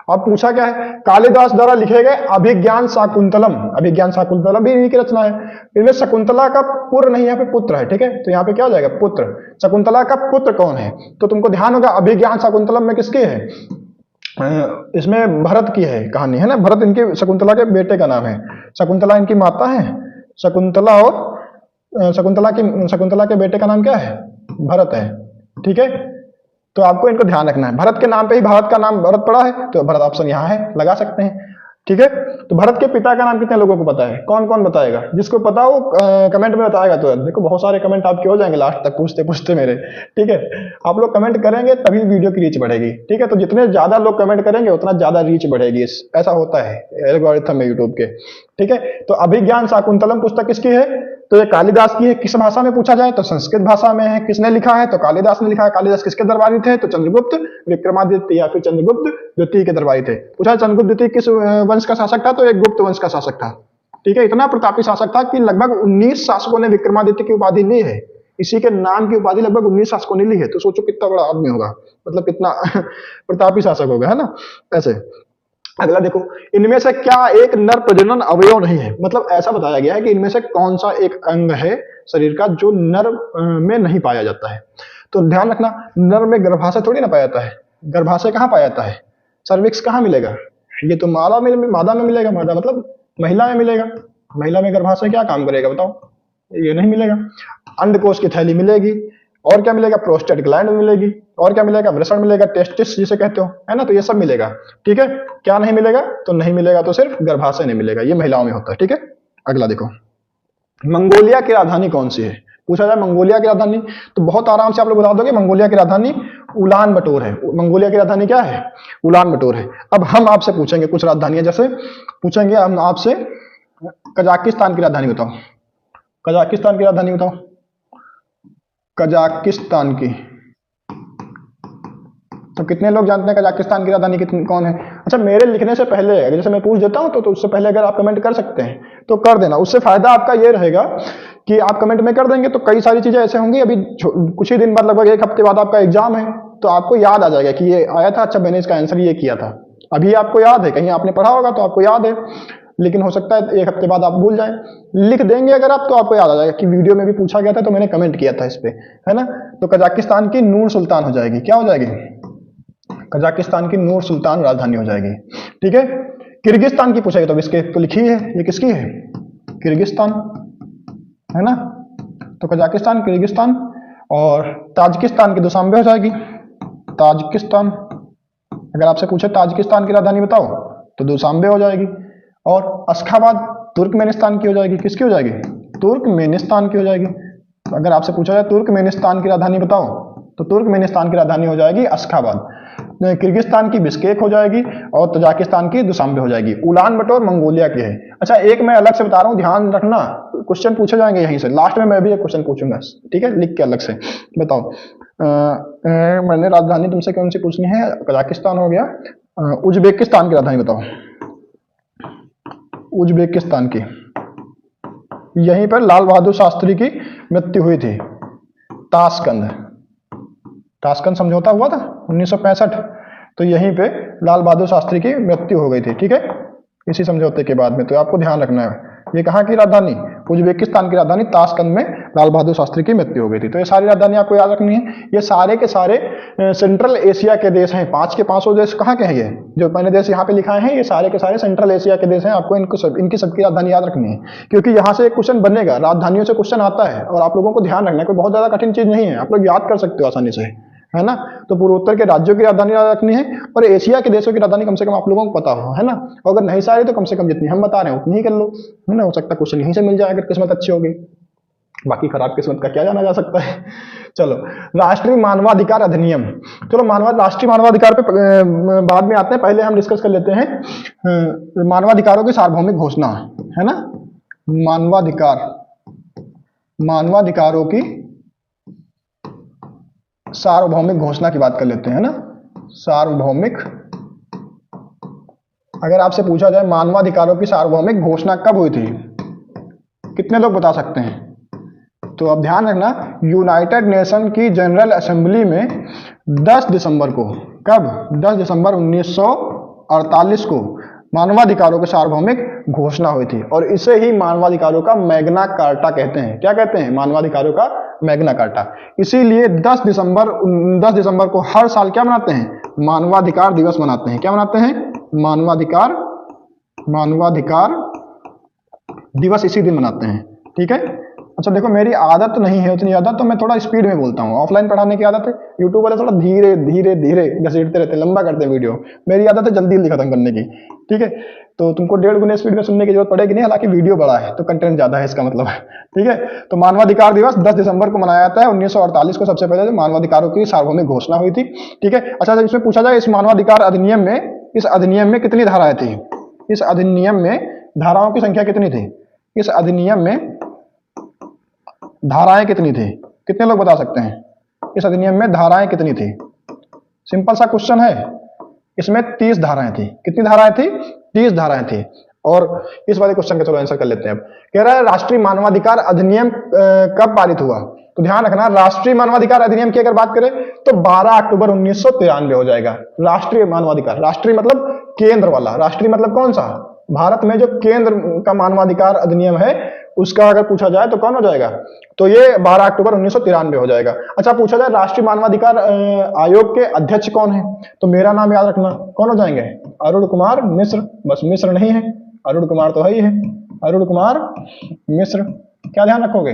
अब पूछा क्या है? कालिदास द्वारा लिखे गए अभिज्ञान शाकुंतलम। अभिज्ञान शाकुंतलम भी इन्हीं की रचना है। इनमें शकुंतला का पुत्र नहीं, यहाँ पे पुत्र है, ठीक है, तो यहाँ पे क्या हो जाएगा? पुत्र। शकुंतला का पुत्र कौन है? तो तुमको ध्यान होगा अभिज्ञान शाकुंतलम में किसकी है? इसमें भरत की है कहानी, है ना। भरत इनके शकुंतला के बेटे का नाम है। शकुंतला इनकी माता है। शकुंतला और शकुंतला के बेटे का नाम क्या है? भरत है, ठीक है। तो आपको इनको ध्यान रखना है। भरत के नाम पे ही भारत का नाम भरत पड़ा है, तो भरत ऑप्शन यहाँ है, लगा सकते हैं, ठीक है। तो भरत के पिता का नाम कितने लोगों को पता है? कौन कौन बताएगा? जिसको पता हो कमेंट में बताएगा। तो देखो बहुत सारे कमेंट आपके हो जाएंगे लास्ट तक पूछते पूछते मेरे, ठीक है। आप लोग कमेंट करेंगे तभी वीडियो की रीच बढ़ेगी, ठीक है। तो जितने ज्यादा लोग कमेंट करेंगे उतना ज्यादा रीच बढ़ेगी, ऐसा होता है एल्गोरिथम है यूट्यूब के, ठीक है। तो अभिज्ञान शाकुंतलम पुस्तक किसकी है? तो ये कालिदास की है। किस भाषा में पूछा जाए तो संस्कृत भाषा में है। किसने लिखा है? तो कालिदास ने लिखा है। कालिदास किसके दरबारी थे? तो चंद्रगुप्त विक्रमादित्य या फिर चंद्रगुप्त द्वितीय के दरबारी थे। पूछा चंद्रगुप्त द्वितीय किस वंश का शासक था? तो एक गुप्त वंश का शासक था, ठीक है। इतना प्रतापी शासक था कि लगभग 19 शासकों ने विक्रमादित्य की उपाधि ली है। इसी के नाम की उपाधि लगभग 19 शासकों ने ली है। तो सोचो कितना बड़ा आदमी होगा, मतलब कितना प्रतापी शासक होगा, है ना, ऐसे। अगला देखो, इनमें से क्या एक नर प्रजनन अवयव नहीं है? मतलब ऐसा बताया गया है कि इनमें से कौन सा एक अंग है शरीर का जो नर में नहीं पाया जाता है। तो ध्यान रखना, नर में गर्भाशय थोड़ी ना पाया जाता है। गर्भाशय कहाँ पाया जाता है? सर्विक्स कहाँ मिलेगा? ये तो मादा में मिलेगा। मादा मतलब महिला में मिलेगा। महिला में गर्भाशय क्या काम करेगा बताओ? ये नहीं मिलेगा। अंडकोश की थैली मिलेगी, और क्या मिलेगा? प्रोस्टेट ग्लैंड मिलेगी, और क्या मिलेगा? वृषण मिलेगा, टेस्टिस जिसे कहते हो, है ना? तो ये सब मिलेगा। ठीक है, क्या नहीं मिलेगा? तो नहीं मिलेगा तो सिर्फ गर्भाशय नहीं मिलेगा, ये महिलाओं में होता है। ठीक है, अगला देखो, मंगोलिया की राजधानी कौन सी है? पूछा जाए मंगोलिया की राजधानी, तो बहुत आराम से आप लोग बता दोगे मंगोलिया की राजधानी उलान बटोर है। मंगोलिया की राजधानी क्या है? उलान बटोर है। अब हम आपसे पूछेंगे कुछ राजधानियां, जैसे पूछेंगे हम आपसे कजाकिस्तान की राजधानी बताओ। कजाकिस्तान की राजधानी बताओ। कजाकिस्तान की, तो कितने लोग जानते हैं कजाकिस्तान की राजधानी कितनी कौन है? अच्छा, मेरे लिखने से पहले जैसे मैं पूछ देता हूं तो उससे पहले अगर आप कमेंट कर सकते हैं तो कर देना। उससे फायदा आपका ये रहेगा कि आप कमेंट में कर देंगे तो कई सारी चीजें ऐसे होंगी, अभी कुछ ही दिन बाद, लगभग एक हफ्ते बाद आपका एग्जाम है, तो आपको याद आ जाएगा कि ये आया था, अच्छा मैंने इसका आंसर ये किया था। अभी आपको याद है, कहीं आपने पढ़ा होगा तो आपको याद है, लेकिन हो सकता है एक हफ्ते बाद आप भूल जाए। लिख देंगे अगर आप तो आपको याद आ जाएगा कि वीडियो में भी पूछा गया था तो मैंने कमेंट किया था इस पे, है ना? तो कजाकिस्तान की नूर सुल्तान हो जाएगी। क्या हो जाएगी? कजाकिस्तान की नूर सुल्तान राजधानी हो जाएगी। ठीक है, किर्गिस्तान की पूछेगी तो इसके तो लिखी है, ये किसकी है? किर्गिस्तान, है ना? तो कजाकिस्तान, किर्गिस्तान, और ताजिकिस्तान की दुशांबे हो जाएगी। ताजिकिस्तान, अगर आपसे पूछे ताजिकिस्तान की राजधानी बताओ तो दुशांबे हो जाएगी। और अशखाबाद तुर्कमेनिस्तान की हो जाएगी। किसकी हो जाएगी? तुर्कमेनिस्तान की हो जाएगी। अगर आपसे पूछा जाए तुर्कमेनिस्तान की राजधानी बताओ तो तुर्कमेनिस्तान की राजधानी हो जाएगी अशखाबाद। किर्गिस्तान की बिश्केक हो जाएगी, और तजाकिस्तान की दुशांबे हो जाएगी। उलान बटोर मंगोलिया की है। अच्छा, एक मैं अलग से बता रहा हूं, ध्यान रखना, क्वेश्चन पूछे जाएंगे यहीं से, लास्ट में मैं भी एक क्वेश्चन पूछूंगा। ठीक है, लिख के अलग से बताओ। मैंने राजधानी तुमसे कौन सी पूछनी है? कजाकिस्तान हो गया। उज्बेकिस्तान की राजधानी बताओ। उज्बेकिस्तान की, यहीं पर लाल बहादुर शास्त्री की मृत्यु हुई थी। ताशकंद, ताशकंद समझौता हुआ था 1965, तो यहीं पे लाल बहादुर शास्त्री की मृत्यु हो गई थी। ठीक है, इसी समझौते के बाद में, तो आपको ध्यान रखना है। ये कहाँ की राजधानी? उज्बेकिस्तान की राजधानी ताशकंद में लाल बहादुर शास्त्री की मृत्यु हो गई थी। तो ये सारी राजधानी आपको याद रखनी है। ये सारे के सारे सेंट्रल एशिया के देश हैं। 5 के 5 देश कहाँ के हैं? ये जो मैंने देश यहाँ पे लिखाए हैं, ये सारे के सारे सेंट्रल एशिया के देश हैं। आपको इनकी सबकी राजधानी याद रखनी है, क्योंकि यहाँ से एक क्वेश्चन बनेगा, राजधानियों से क्वेश्चन आता है, और आप लोगों को ध्यान रखना है, कोई बहुत ज्यादा कठिन चीज नहीं है, आप लोग याद कर सकते हो आसानी से, है ना? तो पूर्वोत्तर के राज्यों की राजधानी याद रखनी है, और एशिया के देशों की राजधानी कम से कम आप लोगों को पता हो, है ना? अगर नहीं सारे तो कम से कम जितनी हम बता रहे हैं उतनी ही कर लो, है ना? हो सकता है क्वेश्चन यहीं से मिल जाए अगर किस्मत अच्छी होगी, बाकी खराब किस्मत का क्या जाना जा सकता है। चलो, राष्ट्रीय मानवाधिकार अधिनियम। चलो, राष्ट्रीय मानवाधिकार पे बाद में आते हैं, पहले हम डिस्कस कर लेते हैं मानवाधिकारों की सार्वभौमिक घोषणा, है ना? मानवाधिकारों की सार्वभौमिक घोषणा की बात कर लेते हैं ना। सार्वभौमिक, अगर आपसे पूछा जाए मानवाधिकारों की सार्वभौमिक घोषणा कब हुई थी, कितने लोग बता सकते हैं? तो अब ध्यान रखना, यूनाइटेड नेशन की जनरल असेंबली में 10 दिसंबर को, कब? 10 दिसंबर 1948 को मानवाधिकारों की सार्वभौमिक घोषणा हुई थी, और इसे ही मानवाधिकारों का मैग्ना कार्टा कहते हैं। क्या कहते हैं? मानवाधिकारों का मैग्ना कार्टा। इसीलिए 10 दिसंबर को हर साल क्या मनाते हैं? मानवाधिकार दिवस मनाते हैं। क्या मनाते हैं? मानवाधिकार दिवस इसी दिन मनाते हैं। ठीक है। अच्छा देखो, मेरी आदत नहीं है उतनी आदत, तो मैं थोड़ा स्पीड में बोलता हूँ। ऑफलाइन पढ़ाने की आदत है, यूट्यूब वाले थोड़ा धीरे धीरे धीरे घसीटते रहते हैं, लंबा करते हैं वीडियो। मेरी आदत है जल्दी जल्दी खत्म करने की। ठीक है, तो तुमको 1.5 गुने स्पीड में सुनने की जरूरत पड़ेगी नहीं, हालांकि वीडियो बड़ा है तो कंटेंट ज्यादा है, इसका मतलब है। ठीक है, तो मानवाधिकार दिवस 10 दिसंबर को मनाया जाता है। 1948 को सबसे पहले मानवाधिकारों की सार्वभौमिक घोषणा हुई थी। ठीक है। अच्छा, इसमें पूछा जाए, इस मानवाधिकार अधिनियम में, इस अधिनियम में कितनी धाराएं थी? इस अधिनियम में धाराओं की संख्या कितनी थी? इस अधिनियम में धाराएं कितनी थी? कितने लोग बता सकते हैं इस अधिनियम में धाराएं कितनी थी? सिंपल सा क्वेश्चन है। इसमें 30 धाराएं थी। कितनी धाराएं थी? 30 धाराएं थी। और इस वाले क्वेश्चन का चलो आंसर कर लेते हैं। अब कह रहा है राष्ट्रीय मानवाधिकार अधिनियम कब पारित हुआ? तो ध्यान रखना, राष्ट्रीय मानवाधिकार अधिनियम की अगर बात करें तो 12 अक्टूबर 1993 हो जाएगा। राष्ट्रीय मानवाधिकार, राष्ट्रीय मतलब केंद्र वाला, राष्ट्रीय मतलब कौन सा, भारत में जो केंद्र का मानवाधिकार अधिनियम है उसका अगर पूछा जाए तो कौन हो जाएगा, तो ये 12 अक्टूबर 1993 हो जाएगा। अच्छा, पूछा जाए राष्ट्रीय मानवाधिकार आयोग के अध्यक्ष कौन है, तो मेरा नाम याद रखना, कौन हो जाएंगे, अरुण कुमार मिश्र। बस मिश्र नहीं है, अरुण कुमार तो है ही है, अरुण कुमार मिश्र। क्या ध्यान रखोगे,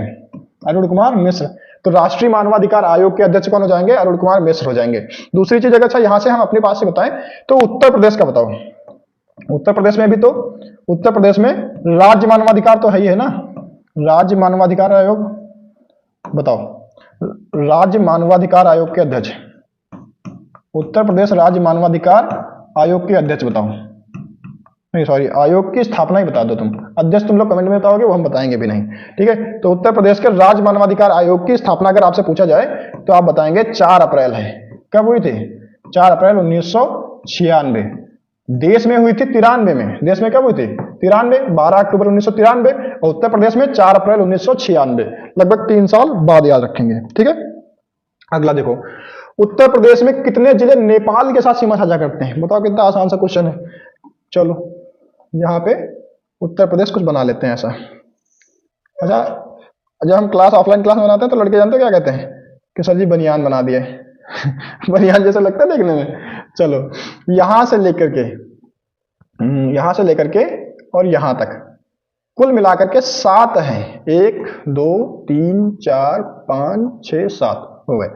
अरुण कुमार मिश्र। तो राष्ट्रीय मानवाधिकार आयोग के अध्यक्ष कौन हो जाएंगे, अरुण कुमार मिश्र हो जाएंगे। दूसरी चीज अगर अच्छा यहां से हम अपने पास से बताएं तो उत्तर प्रदेश का बताओ। उत्तर प्रदेश में भी तो, उत्तर प्रदेश में राज्य मानवाधिकार तो है ही है ना, राज्य मानवाधिकार आयोग बताओ, राज्य मानवाधिकार आयोग के अध्यक्ष, उत्तर प्रदेश राज्य मानवाधिकार आयोग के अध्यक्ष बताओ। नहीं सॉरी, आयोग की स्थापना ही बता दो तुम, अध्यक्ष तुम लोग कमेंट में बताओगे, वो हम बताएंगे भी नहीं, ठीक है। तो उत्तर प्रदेश के राज्य मानवाधिकार आयोग की स्थापना अगर आपसे पूछा जाए तो आप बताएंगे 4 अप्रैल है। कब हुई थी, 4 अप्रैल 1996। देश में हुई थी 93 में, देश में कब हुई थी 93, 12 अक्टूबर 1993, और उत्तर प्रदेश में 4 अप्रैल 1996, लगभग 3 साल बाद याद रखेंगे, ठीक है। अगला देखो, उत्तर प्रदेश में कितने जिले नेपाल के साथ सीमा साझा करते हैं, बताओ, कितना आसान सा क्वेश्चन है। चलो यहाँ पे उत्तर प्रदेश कुछ बना लेते हैं ऐसा। अच्छा, जब हम क्लास ऑफलाइन क्लास में बनाते हैं तो लड़के जानते क्या कहते हैं कि सर जी बनियान बना दिए बनियान जैसा लगता है देखने में। चलो यहां से लेकर के, यहां से लेकर के और यहां तक कुल मिलाकर के 7 हैं, 1 2 3 4 5 6 7 हो गए।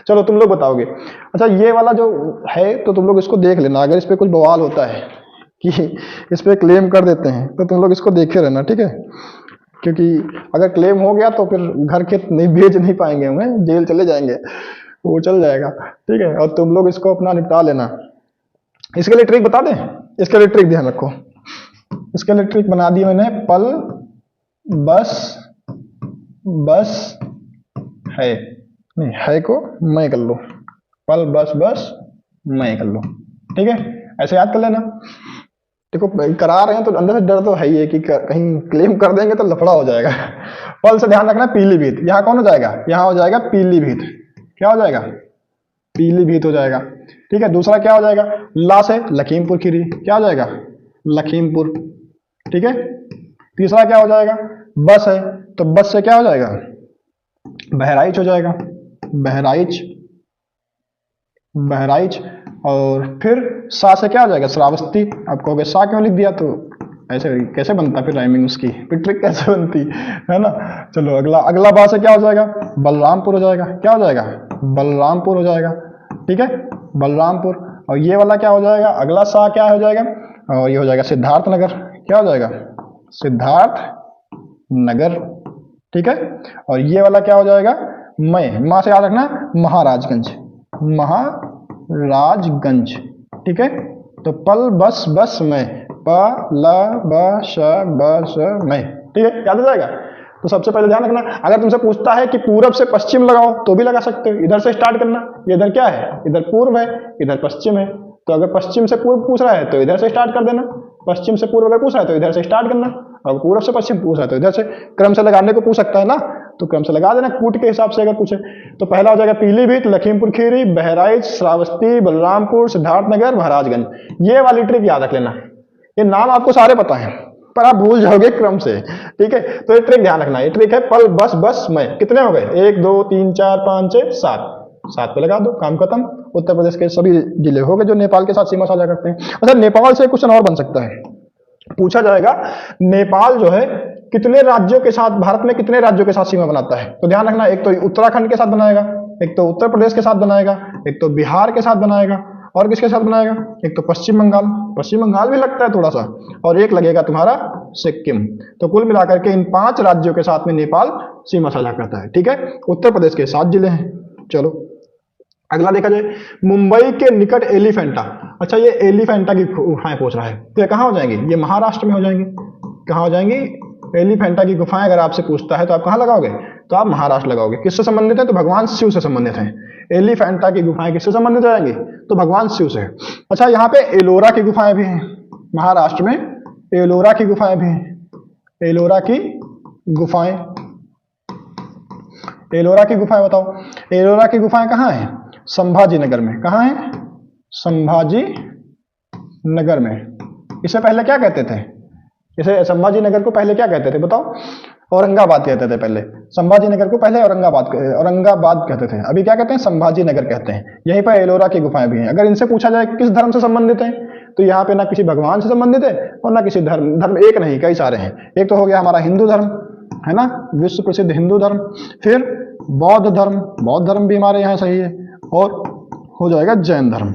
चलो तुम लोग बताओगे। अच्छा ये वाला जो है तो तुम लोग इसको देख लेना, अगर इस पे कुछ बवाल होता है कि इस पे क्लेम कर देते हैं तो तुम लोग इसको देखे रहना, ठीक है। क्योंकि अगर क्लेम हो गया तो फिर घर के नहीं भेज नहीं पाएंगे, हमें जेल चले जाएंगे, वो चल जाएगा, ठीक है। और तुम लोग इसको अपना निपटा लेना। इसके लिए ट्रिक बता दें, इसके लिए ट्रिक ध्यान रखो, इसके लिए ट्रिक बना दी मैंने, पल बस बस है, नहीं है को मैं कर लो, पल बस बस मैं कर लो, ठीक है, ऐसे याद कर लेना। देखो करा रहे हैं तो अंदर से डर तो है ही है कि कहीं क्लेम कर देंगे तो लफड़ा हो जाएगा। पल से ध्यान रखना, पीलीभीत, यहाँ कौन हो जाएगा, यहाँ हो जाएगा पीलीभीत, क्या हो जाएगा, पीलीभीत हो जाएगा, ठीक है। दूसरा क्या हो जाएगा, ला से लखीमपुर खीरी, क्या हो जाएगा, लखीमपुर, ठीक है। तीसरा क्या हो जाएगा, बस है तो बस से क्या हो जाएगा, बहराइच हो जाएगा, बहराइच, बहराइच। और फिर सा से क्या हो जाएगा, श्रावस्ती। आप कहोगे सा क्यों लिख दिया, तो ऐसे कैसे बनता फिर राइमिंग उसकी, फिर ट्रिक कैसे बनती है ना। चलो अगला, अगला बा से क्या हो जाएगा, बलरामपुर हो जाएगा, क्या हो जाएगा, बलरामपुर हो जाएगा, ठीक है, बलरामपुर। और ये वाला क्या हो जाएगा, अगला सा क्या हो जाएगा, और ये हो जाएगा सिद्धार्थ नगर, क्या हो जाएगा, सिद्धार्थ नगर, ठीक है। और ये वाला क्या हो जाएगा, मैं, मां से याद रखना, महाराजगंज, महाराजगंज, ठीक है। तो पल बस बस मैं, प ल ब श ब स मैं, ठीक है, याद हो जाएगा। तो सबसे पहले ध्यान रखना, अगर तुमसे पूछता है कि पूरब से पश्चिम लगाओ तो भी लगा सकते हो, इधर से स्टार्ट करना, इधर क्या है, इधर पूर्व है, इधर पश्चिम है, तो अगर पश्चिम से पूर्व पूछ रहा है तो इधर से स्टार्ट कर देना, पश्चिम से पूर्व अगर पूछ रहा है तो इधर से स्टार्ट करना, और पूर्व से पश्चिम पूछ रहा है तो इधर से क्रम से लगाने को पूछ सकता है ना, तो क्रम से लगा देना कूट के हिसाब से अगर पूछे। तो पहला हो जाएगा पीलीभीत, लखीमपुर खीरी, बहराइच, श्रावस्ती, बलरामपुर, सिद्धार्थनगर, महाराजगंज। ये वाली ट्रिक याद रख लेना, ये नाम आपको सारे पता है पर आप भूल जाओगे क्रम से, ठीक है। तो ये ट्रिक ध्यान रखना, ये ट्रिक है पल बस बस मैं। कितने हो गए, 1 2 3 4 5 6 7, 7 पे लगा दो, काम खत्म। उत्तर प्रदेश के सभी जिले हो गए जो नेपाल के साथ सीमा साझा करते हैं। अच्छा नेपाल से क्वेश्चन और बन सकता है, पूछा जाएगा नेपाल जो है कितने राज्यों के साथ, भारत में कितने राज्यों के साथ सीमा बनाता है, तो ध्यान रखना, एक तो उत्तराखंड के साथ बनाएगा, एक तो उत्तर प्रदेश के साथ बनाएगा, एक तो बिहार के साथ बनाएगा, और किसके साथ बनाएगा, एक तो पश्चिम बंगाल, पश्चिम बंगाल भी लगता है थोड़ा सा, और एक लगेगा तुम्हारा सिक्किम। तो कुल मिलाकर के इन 5 राज्यों के साथ में नेपाल सीमा साझा करता है, ठीक है। उत्तर प्रदेश के 7 जिले हैं। चलो अगला देखा जाए, मुंबई के निकट एलिफेंटा। अच्छा ये एलिफेंटा की गुफाएं पूछ रहा है, तो ये कहाँ हो जाएंगी, ये महाराष्ट्र में हो जाएंगी। कहाँ हो जाएंगी, एलिफेंटा की गुफाएं अगर आपसे पूछता है तो आप कहाँ लगाओगे, तो आप महाराष्ट्र लगाओगे। किससे संबंधित है, तो भगवान शिव से संबंधित है। एलिफेंटा की गुफाएं किससे संबंधित हो जाएंगी, तो भगवान शिव से। अच्छा यहाँ पे एलोरा की गुफाएं भी हैं, महाराष्ट्र में एलोरा की गुफाएं भी हैं, एलोरा की गुफाएं। एलोरा की गुफाएं बताओ। एलोरा की गुफाएं कहाँ है? संभाजी नगर में। कहाँ है? संभाजी नगर में। इसे पहले क्या कहते थे? इसे संभाजी नगर को पहले क्या कहते थे बताओ? औरंगाबाद कहते थे पहले। संभाजी नगर को पहले औरंगाबाद कहते थे। अभी क्या कहते हैं? संभाजी नगर कहते हैं। यहीं पर एलोरा की गुफाएं भी हैं। अगर इनसे पूछा जाए किस धर्म से संबंधित है, तो यहाँ पे ना किसी भगवान से संबंधित है और ना किसी धर्म। धर्म एक नहीं, कई सारे हैं। एक तो हो गया हमारा हिंदू धर्म, है ना, विश्व प्रसिद्ध हिंदू धर्म। फिर बौद्ध धर्म, बौद्ध धर्म भी हमारे यहाँ सही है। और हो जाएगा जैन धर्म।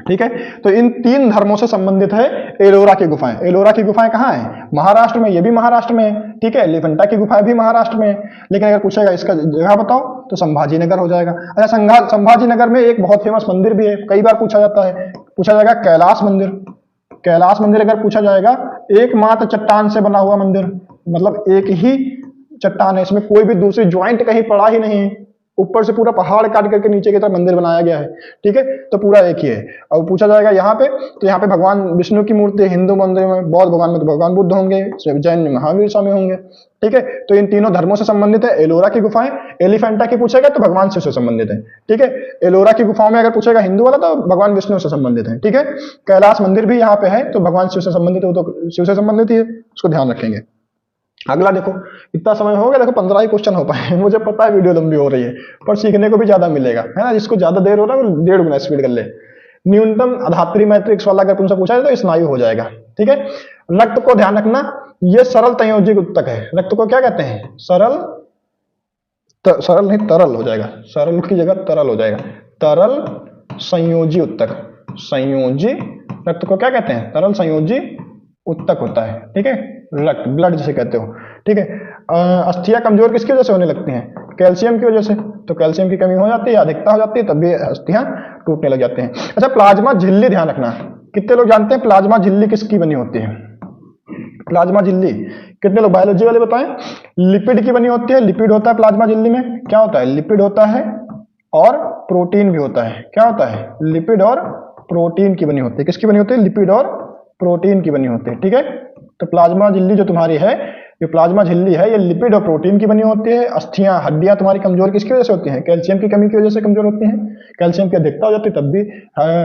ठीक है, तो इन तीन धर्मों से संबंधित है एलोरा की गुफाएं। एलोरा की गुफाएं कहाँ है? महाराष्ट्र में। ये भी महाराष्ट्र में है। ठीक है, एलिफेंटा की गुफाएं भी महाराष्ट्र में है। लेकिन अगर पूछेगा इसका जगह बताओ तो संभाजी नगर हो जाएगा। अच्छा, संभाजी नगर में एक बहुत फेमस मंदिर भी है, कई बार पूछा जाता है। पूछा जाएगा कैलाश मंदिर। कैलाश मंदिर अगर पूछा जाएगा, एकमात्र चट्टान से बना हुआ मंदिर, मतलब एक ही चट्टान है, इसमें कोई भी दूसरी ज्वाइंट कहीं पड़ा ही नहीं है। ऊपर से पूरा पहाड़ काट करके नीचे की तरफ मंदिर बनाया गया है। ठीक है, तो पूरा एक ही है। और पूछा जाएगा यहाँ पे, तो यहाँ पे भगवान विष्णु की मूर्ति है हिंदू मंदिर में। बौद्ध भगवान में तो भगवान बुद्ध होंगे, जैन में महावीर स्वामी होंगे। ठीक है, तो इन तीनों धर्मों से संबंधित है एलोरा की गुफाएं। एलिफेंटा की पूछेगा तो भगवान शिव से संबंधित है। ठीक है, एलोरा की गुफाओं में अगर पूछेगा हिंदू वाला तो भगवान विष्णु से संबंधित है। ठीक है, कैलाश मंदिर भी यहाँ पे है तो भगवान शिव से संबंधित है, तो शिव से संबंधित ही है, उसको ध्यान रखेंगे। अगला देखो, इतना समय हो गया, देखो 15 ही क्वेश्चन हो पाए। मुझे पता है वीडियो लंबी हो रही है, पर सीखने को भी ज्यादा मिलेगा, है ना। जिसको ज्यादा देर हो रहा है वो 1.5 गुना स्पीड कर ले। न्यूनतम आधात्री मैट्रिक्स वाला अगर तुमसे पूछा जाए तो स्नायु हो जाएगा। ठीक है, रक्त को ध्यान रखना, ये सरल संयोजी उत्तक है। रक्त को क्या कहते हैं? सरल नहीं, तरल हो जाएगा। सरल की जगह तरल हो जाएगा। तरल संयोजी उत्तक। संयोजी रक्त को क्या कहते हैं? तरल संयोजी उत्तक होता है। ठीक है, रक्त, ब्लड जिसे कहते हो। ठीक है, अस्थियां कमजोर किसकी वजह से होने लगती हैं? कैल्शियम की वजह से। तो कैल्शियम की कमी हो जाती है, अधिकता हो जाती है, तब भी अस्थियां टूटने लग जाते हैं। अच्छा, प्लाज्मा झिल्ली ध्यान रखना। कितने लोग जानते हैं प्लाज्मा झिल्ली किसकी बनी होती है? प्लाज्मा झिल्ली कितने लोग बायोलॉजी वाले बताएं? लिपिड की बनी होती है। लिपिड होता है प्लाज्मा झिल्ली में। क्या होता है? लिपिड होता है और प्रोटीन भी होता है। क्या होता है? लिपिड और प्रोटीन की बनी होती है। किसकी बनी होती है? लिपिड और प्रोटीन की बनी होती है। ठीक है, तो प्लाज्मा झिल्ली जो तुम्हारी है, ये प्लाज्मा झिल्ली है, ये लिपिड और प्रोटीन की बनी होती है। अस्थियां, हड्डियां तुम्हारी कमजोर किसकी वजह से होती हैं? कैल्शियम की कमी की वजह से कमजोर होती हैं। कैल्शियम की अधिकता हो जाती है तब भी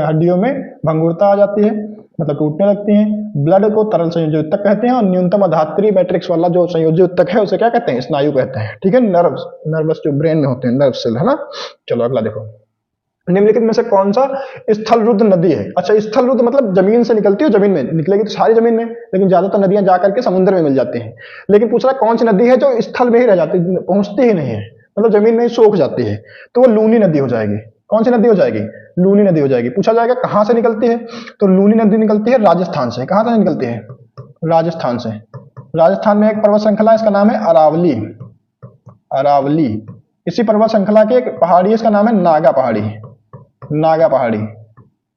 हड्डियों में भंगुरता आ जाती है, मतलब टूटने लगती हैं। ब्लड को तरल संयोजी उत्तक कहते हैं और न्यूनतम आधात्री मैट्रिक्स वाला जो संयोजी उत्तक है उसे क्या कहते हैं? स्नायु कहते हैं। ठीक है, नर्वस जो ब्रेन में होते हैं, नर्व सेल, है ना। चलो अगला देखो, निम्नलिखित में से कौन सा स्थल रुद्र नदी है? अच्छा, स्थल रुद्र मतलब जमीन से निकलती है, जमीन में निकलेगी तो सारी जमीन में, लेकिन ज्यादातर नदियां जाकर के समुद्र में मिल जाती हैं। लेकिन पूछ रहा है कौन सी नदी है जो स्थल में ही रह जाती है, पहुंचती ही नहीं है, मतलब जमीन में ही सोख जाती है, तो वो लूनी नदी हो जाएगी। कौन सी नदी हो जाएगी? लूनी नदी हो जाएगी। पूछा जाएगा कहां से निकलती है, तो लूनी नदी निकलती है राजस्थान से। कहां से निकलती है? राजस्थान से। राजस्थान में एक पर्वत श्रृंखला है, इसका नाम है अरावली। अरावली। इसी पर्वत श्रृंखला की एक पहाड़ी है, इसका नाम है नागा पहाड़ी। नागा पहाड़ी,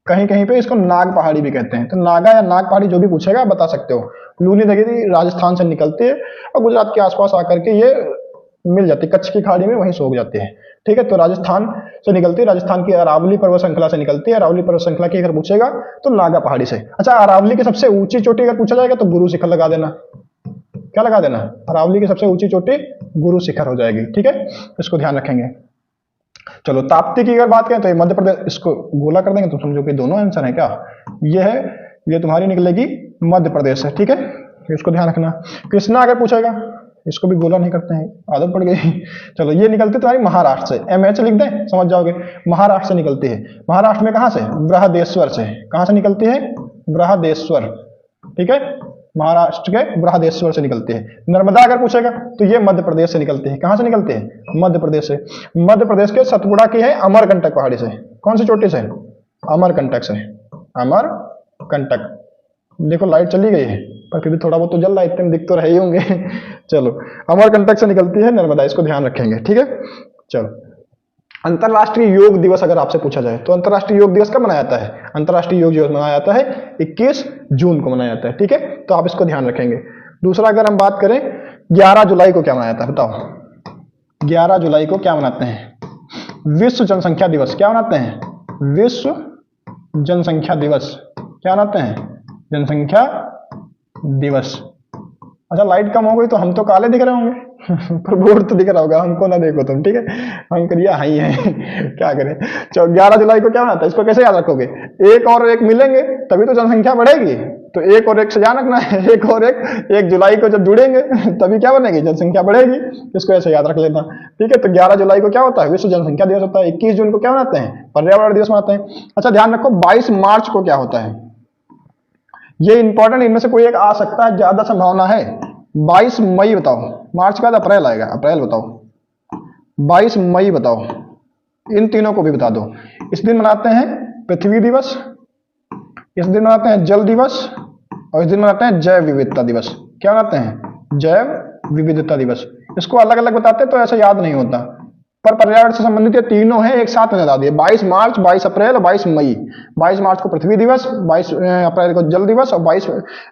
कहीं कहीं पे इसको नाग पहाड़ी भी कहते हैं। तो नागा या नाग पहाड़ी जो भी पूछेगा बता सकते हो। लूनी नदी राजस्थान से निकलती है और गुजरात के आसपास आकर के ये मिल जाती है, कच्छ की खाड़ी में वहीं सोख जाती है। ठीक है, तो राजस्थान से निकलती है, राजस्थान की अरावली पर्वत श्रृंखला से निकलती है। अरावली पर्वत श्रृंखला की अगर पूछेगा तो नागा पहाड़ी से। अच्छा, अरावली की सबसे ऊंची चोटी अगर पूछा जाएगा तो गुरु शिखर लगा देना। क्या लगा देना? अरावली की सबसे ऊंची चोटी गुरु शिखर हो जाएगी। ठीक है, इसको ध्यान रखेंगे। चलो, ताप्ती की अगर बात करें तो ये मध्य प्रदेश, इसको गोला कर देंगे तो समझो कि दोनों आंसर है। क्या ये है? ये तुम्हारी निकलेगी मध्य प्रदेश से। ठीक है, इसको ध्यान रखना। कृष्णा अगर पूछेगा, इसको भी गोला नहीं करते हैं, आदत पड़ गई। चलो, ये निकलती तुम्हारी महाराष्ट्र से। MH लिख दें, समझ जाओगे। महाराष्ट्र से निकलती है। महाराष्ट्र में कहां से? बृहदेश्वर से। कहां से निकलती है? बृहदेश्वर। ठीक है, महाराष्ट्र के बृहदेश्वर से निकलती है। नर्मदा अगर पूछेगा तो ये मध्य प्रदेश से निकलती है। कहां से निकलती है? मध्य प्रदेश से। मध्य प्रदेश के सतपुड़ा की है अमरकंटक पहाड़ी से। कौन सी चोटी से? अमरकंटक से। अमरकंटक। देखो लाइट चली गई है पर फिर भी थोड़ा बहुत तो जल रहा है, इतने दिख तो रहे ही होंगे। चलो, अमरकंटक से निकलती है नर्मदा, इसको ध्यान रखेंगे। ठीक है, चलो, अंतरराष्ट्रीय योग दिवस अगर आपसे पूछा जाए तो अंतरराष्ट्रीय योग दिवस कब मनाया जाता है? अंतरराष्ट्रीय योग दिवस मनाया जाता है 21 जून को मनाया जाता है। ठीक है, तो आप इसको ध्यान रखेंगे। दूसरा अगर हम बात करें 11 जुलाई को क्या मनाया जाता है बताओ? 11 जुलाई को क्या मनाते हैं? विश्व जनसंख्या दिवस। क्या मनाते हैं? विश्व जनसंख्या दिवस। क्या मनाते हैं? जनसंख्या दिवस। अच्छा, लाइट कम हो गई तो हम तो काले दिख रहे होंगे, पर बोर्ड तो दिख रहा होगा हमको, ना देखो तुम, ठीक है। हम करिए हाई है क्या करें। 11 जुलाई को क्या होता है, इसको कैसे याद रखोगे? एक और एक मिलेंगे तभी तो जनसंख्या बढ़ेगी, तो एक और एक से ध्यान रखना है। एक और एक जुलाई को जब जुड़ेंगे तभी क्या बनेगी, जनसंख्या बढ़ेगी। इसको ऐसे याद रख लेना, ठीक है। तो 11 जुलाई को क्या होता है, विश्व जनसंख्या दिवस होता है। 21 जून को क्या मनाते हैं, पर्यावरण दिवस मनाते हैं। अच्छा ध्यान रखो 22 मार्च को क्या होता है, ये इंपॉर्टेंट, इनमें से कोई एक आ सकता है, ज्यादा संभावना है। 22 मई बताओ, मार्च के बाद अप्रैल आएगा, अप्रैल बताओ, 22 मई बताओ, इन तीनों को भी बता दो। इस दिन मनाते हैं पृथ्वी दिवस, इस दिन मनाते हैं जल दिवस, और इस दिन मनाते हैं जैव विविधता दिवस। क्या मनाते हैं, जैव विविधता दिवस। इसको अलग अलग बताते हैं तो ऐसा याद नहीं होता, पर पर्यावरण से संबंधित ये तीनों हैं, एक साथ में बता दिए। 22 मार्च, 22 अप्रैल और 22 मई। 22 मार्च को पृथ्वी दिवस, 22 अप्रैल को जल दिवस और 22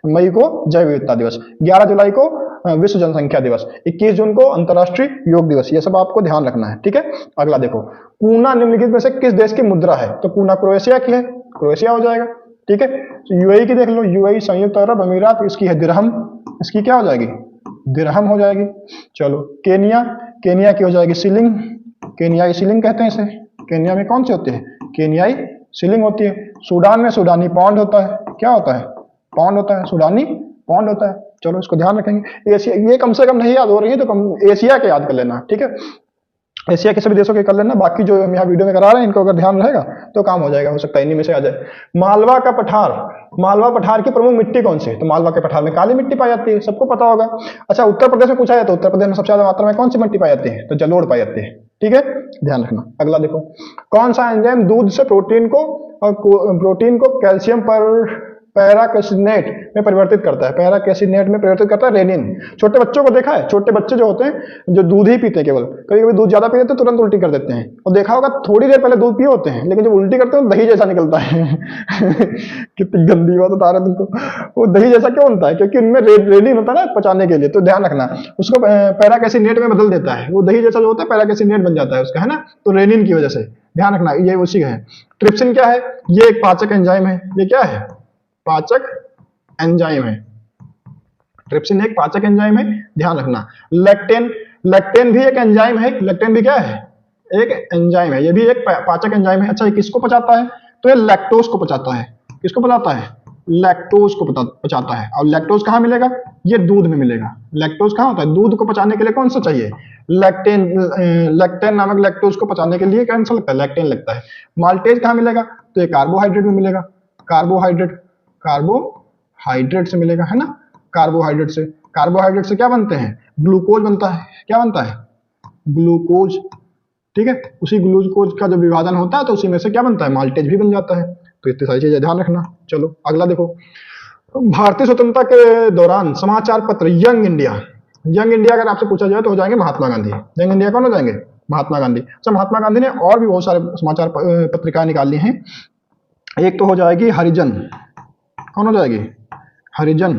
मई को जैव विविधता दिवस। 11 जुलाई को विश्व जनसंख्या दिवस, 21 जून को अंतर्राष्ट्रीय योग दिवस। ये सब आपको ध्यान रखना है, ठीक है। अगला देखो, कूना निम्नलिखित में से किस देश की मुद्रा है, तो कूना क्रोएशिया की है, क्रोएशिया हो जाएगा, ठीक है। यूएई की देख लो, यूएई संयुक्त अरब अमीरात, इसकी है दिरहम, इसकी क्या हो जाएगी, दिरहम हो जाएगी। चलो केनिया, केनिया की हो जाएगी शिलिंग, केनियाई शिलिंग कहते हैं इसे। केनिया में कौन से होते हैं, केनियाई शिलिंग होती है। सूडान में सूडानी पौंड होता है, क्या होता है, पौंड होता है, सूडानी पौंड होता है। चलो इसको ध्यान रखेंगे। एशिया, ये कम से कम नहीं याद हो रही है तो कम एशिया के याद कर लेना, ठीक है। एशिया के सभी देशों के कर लेना, बाकी जो हम यहाँ वीडियो में करा रहे हैं इनको अगर ध्यान रहेगा तो काम हो जाएगा, हो सकता है इन्हीं में से आ जाए। मालवा का पठार, मालवा पठार की प्रमुख मिट्टी कौन सी है, तो मालवा के पठार में काली मिट्टी पाई जाती है, सबको पता होगा। अच्छा उत्तर प्रदेश में पूछा जाए तो उत्तर प्रदेश में सबसे ज्यादा मात्रा में कौन सी मिट्टी पाई जाती है, तो जलोढ़ पाई जाती है, ठीक है, ध्यान रखना। अगला देखो, कौन सा एंजाइम दूध से प्रोटीन को कैल्शियम पर पैराकेसिनेट में परिवर्तित करता है, पैराकेसिनेट में परिवर्तित करता है रेनिन। छोटे बच्चों को देखा है, छोटे बच्चे जो होते हैं जो दूध ही पीते हैं, केवल कभी कभी दूध ज्यादा पी लेते हैं तुरंत उल्टी कर देते हैं, और देखा होगा थोड़ी देर पहले दूध पिए होते हैं लेकिन जब उल्टी करते हैं दही जैसा निकलता है कितनी गंदी बात बता रहे तुमको। वो दही जैसा क्यों बनता है, क्योंकि उनमें रेनिन होता है ना पचाने के लिए, तो ध्यान रखना उसको पैराकेसिनेट में बदल देता है, वो दही जैसा जो होता है पैराकेसिनेट बन जाता है उसका, है ना, तो रेनिन की वजह से, ध्यान रखना ये उसी का है। ट्रिप्सिन क्या है, ये एक पाचक एंजाइम है, ये क्या है, पाचक एंजाइम है। ट्रिप्सिन एक पाचक एंजाइम है, ध्यान रखना। लैक्टेन, लैक्टेन भी एक एंजाइम है, लैक्टेन भी क्या है, एक एंजाइम है, ये भी एक पाचक एंजाइम है। अच्छा ये किसको पचाता है, तो ये लैक्टोज को पचाता है, किसको पचाता है, लैक्टोज को पचाता है। और लैक्टोज कहाँ मिलेगा, ये दूध में मिलेगा। लैक्टोज कहाँ होता है, दूध को पचाने के लिए कौन सा चाहिए, लैक्टेन, लैक्टेन नामक लैक्टोज को पचाने के लिए कौन सा लगता है, लैक्टेन लगता है। माल्टेज कहाँ मिलेगा, तो ये कार्बोहाइड्रेट में मिलेगा, कार्बोहाइड्रेट, कार्बोहाइड्रेट से मिलेगा, है ना, कार्बोहाइड्रेट से। कार्बोहाइड्रेट से क्या बनते हैं, ग्लूकोज बनता है, क्या बनता है, ग्लूकोज, ठीक है। उसी ग्लूकोज का जब विभाजन होता है तो उसी में से क्या बनता है, माल्टेज भी बन जाता है। तो इतनी सारी चीजें ध्यान रखना। चलो अगला देखो, भारतीय स्वतंत्रता के दौरान समाचार पत्र यंग इंडिया, यंग इंडिया अगर आपसे पूछा जाए तो हो जाएंगे महात्मा गांधी। यंग इंडिया कौन हो जाएंगे, महात्मा गांधी। अच्छा महात्मा गांधी ने और भी बहुत सारे समाचार पत्रिकाएं निकाली हैं, एक तो हो जाएगी हरिजन, कौन हो जाएगी, हरिजन।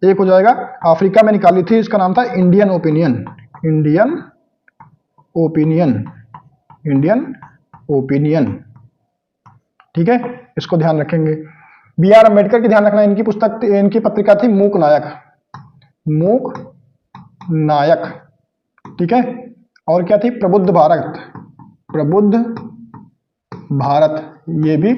एक हो जाएगा अफ्रीका में निकाली थी, इसका नाम था Indian opinion, Indian opinion, Indian opinion, ठीक है, इसको ध्यान रखेंगे। बी आर अम्बेडकर की ध्यान रखना, इनकी पुस्तक, इनकी पत्रिका थी मूक नायक, मूक नायक, ठीक है। और क्या थी, प्रबुद्ध भारत, प्रबुद्ध भारत, ये भी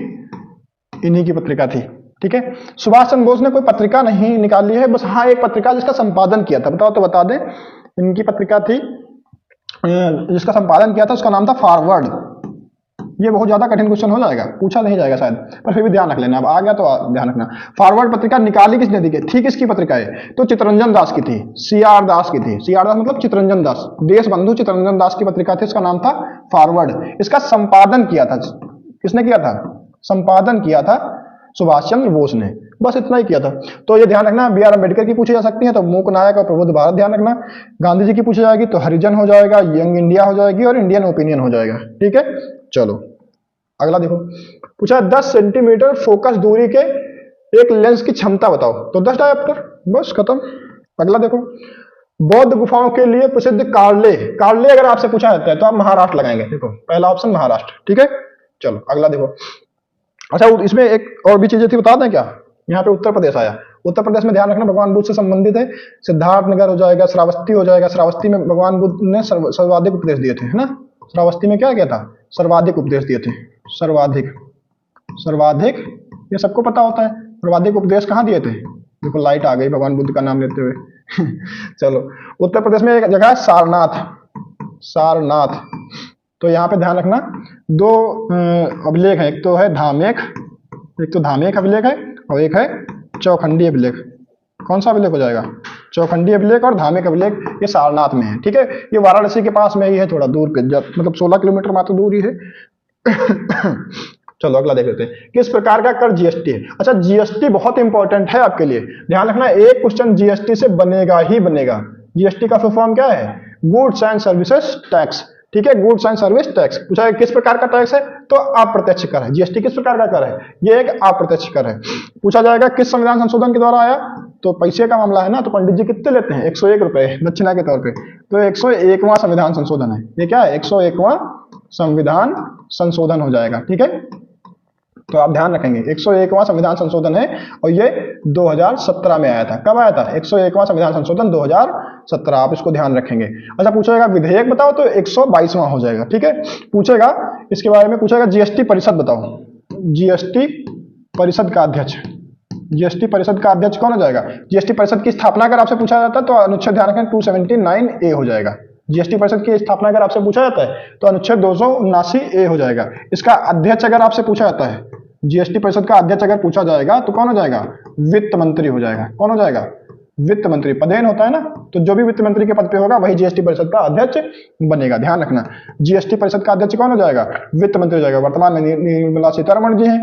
इन्हीं की पत्रिका थी, ठीक है। सुभाष चंद्र बोस ने कोई पत्रिका नहीं निकाली है, बस हाँ एक पत्रिका जिसका संपादन किया था, बताओ तो बता दें। इनकी पत्रिका थी जिसका संपादन किया था, उसका नाम था फॉरवर्ड। ये बहुत ज्यादा कठिन क्वेश्चन हो जाएगा, पूछा नहीं जाएगा शायद, पर फिर भी ध्यान रख लेना, अब आ गया तो ध्यान रखना। फॉरवर्ड पत्रिका निकाली किसने थी किसकी पत्रिका है, तो चित्तरंजन दास की थी, सीआर दास की थी। सीआर दास मतलब चित्तरंजन दास, देश बंधु चित्तरंजन दास की पत्रिका थी, इसका नाम था फॉरवर्ड। इसका संपादन किया था, किसने किया था, संपादन किया था सुभाष चंद्र बोस ने, बस इतना ही किया था। तो ये ध्यान रखना, बी आर अम्बेडकर की पूछी जा सकती है तो मूक नायक और प्रबुद्ध भारत ध्यान रखना। गांधी जी की पूछी जाएगी तो हरिजन हो जाएगा, यंग इंडिया हो जाएगी और इंडियन ओपिनियन हो जाएगा, ठीक है। चलो अगला देखो, पूछा 10 सेंटीमीटर फोकस दूरी के एक लेंस की क्षमता बताओ, तो 10 डायोप्टर, बस खत्म। अगला देखो, बौद्ध गुफाओं के लिए प्रसिद्ध कार्ले, कार्ले अगर आपसे पूछा जाता है तो आप महाराष्ट्र लगाएंगे, देखो पहला ऑप्शन महाराष्ट्र, ठीक है। चलो अगला देखो, अच्छा इसमें एक और भी चीजें थी, बता दें क्या, यहाँ पे उत्तर प्रदेश आया। उत्तर प्रदेश में ध्यान रखना भगवान बुद्ध से संबंधित है। सिद्धार्थ नगर हो जाएगा, श्रावस्ती हो जाएगा। श्रावस्ती में भगवान बुद्ध ने सर्वाधिक उपदेश दिए थे, है ना। श्रावस्ती में क्या किया था? सर्वाधिक उपदेश दिए थे। सर्वाधिक, सर्वाधिक ये सबको पता होता है। सर्वाधिक उपदेश कहाँ दिए थे? देखो लाइट आ गई भगवान बुद्ध का नाम लेते हुए। चलो, उत्तर प्रदेश में एक जगह है सारनाथ। सारनाथ, तो यहाँ पे ध्यान रखना दो अभिलेख है, एक तो है धामेख, एक तो धामेख अभिलेख है और एक है चौखंडी अभिलेख। कौन सा अभिलेख हो जाएगा? चौखंडी अभिलेख और धामेख अभिलेख, ये सारनाथ में है, ठीक है। ये वाराणसी के पास में ही है, थोड़ा दूर पे, मतलब 16 किलोमीटर मात्र दूर ही है। चलो अगला देख लेते हैं। किस प्रकार का कर जीएसटी है? अच्छा, जीएसटी बहुत इंपॉर्टेंट है आपके लिए, ध्यान रखना। एक क्वेश्चन जीएसटी से बनेगा ही बनेगा। जीएसटी का फुल फॉर्म क्या है? गुड्स एंड सर्विसेज टैक्स, ठीक है। गुड्स एंड सर्विस टैक्स पूछा है किस प्रकार का टैक्स है, तो अप्रत्यक्ष कर है। जीएसटी किस प्रकार का कर है? ये एक अप्रत्यक्ष कर है। पूछा जाएगा किस संविधान संशोधन के द्वारा आया, तो पैसे का मामला है ना, तो पंडित जी कितने लेते हैं? 101 रुपए दक्षिणा के तौर पे। तो 101वां संविधान संशोधन है ये। क्या है? 101वां संविधान संशोधन हो जाएगा, ठीक है। तो आप ध्यान रखेंगे 101वां संविधान संशोधन है और ये 2017 में आया था। कब आया था? 101वां संविधान संशोधन 2017, आप इसको ध्यान रखेंगे। अच्छा, पूछेगा विधेयक बताओ, तो 122वां हो जाएगा, ठीक है। पूछेगा इसके बारे में, पूछेगा जीएसटी परिषद बताओ। जीएसटी परिषद का अध्यक्ष, जीएसटी परिषद का अध्यक्ष कौन हो जाएगा? जीएसटी परिषद की स्थापना अगर आपसे पूछा जाता है तो अनुच्छेद ध्यान रखें 279A हो जाएगा। जीएसटी परिषद की स्थापना अगर आपसे पूछा जाता है तो अनुच्छेद 279A हो जाएगा। इसका अध्यक्ष अगर आपसे पूछा जाता है, जीएसटी परिषद का अध्यक्ष अगर पूछा जाएगा तो कौन हो जाएगा? वित्त मंत्री हो जाएगा। कौन हो जाएगा? वित्त मंत्री। पदेन होता है ना, तो जो भी वित्त मंत्री के पद पे होगा वही जीएसटी परिषद का अध्यक्ष बनेगा। ध्यान रखना, जीएसटी परिषद का अध्यक्ष कौन हो जाएगा? वित्त मंत्री हो जाएगा। वर्तमान में निर्मला सीतारमण जी हैं।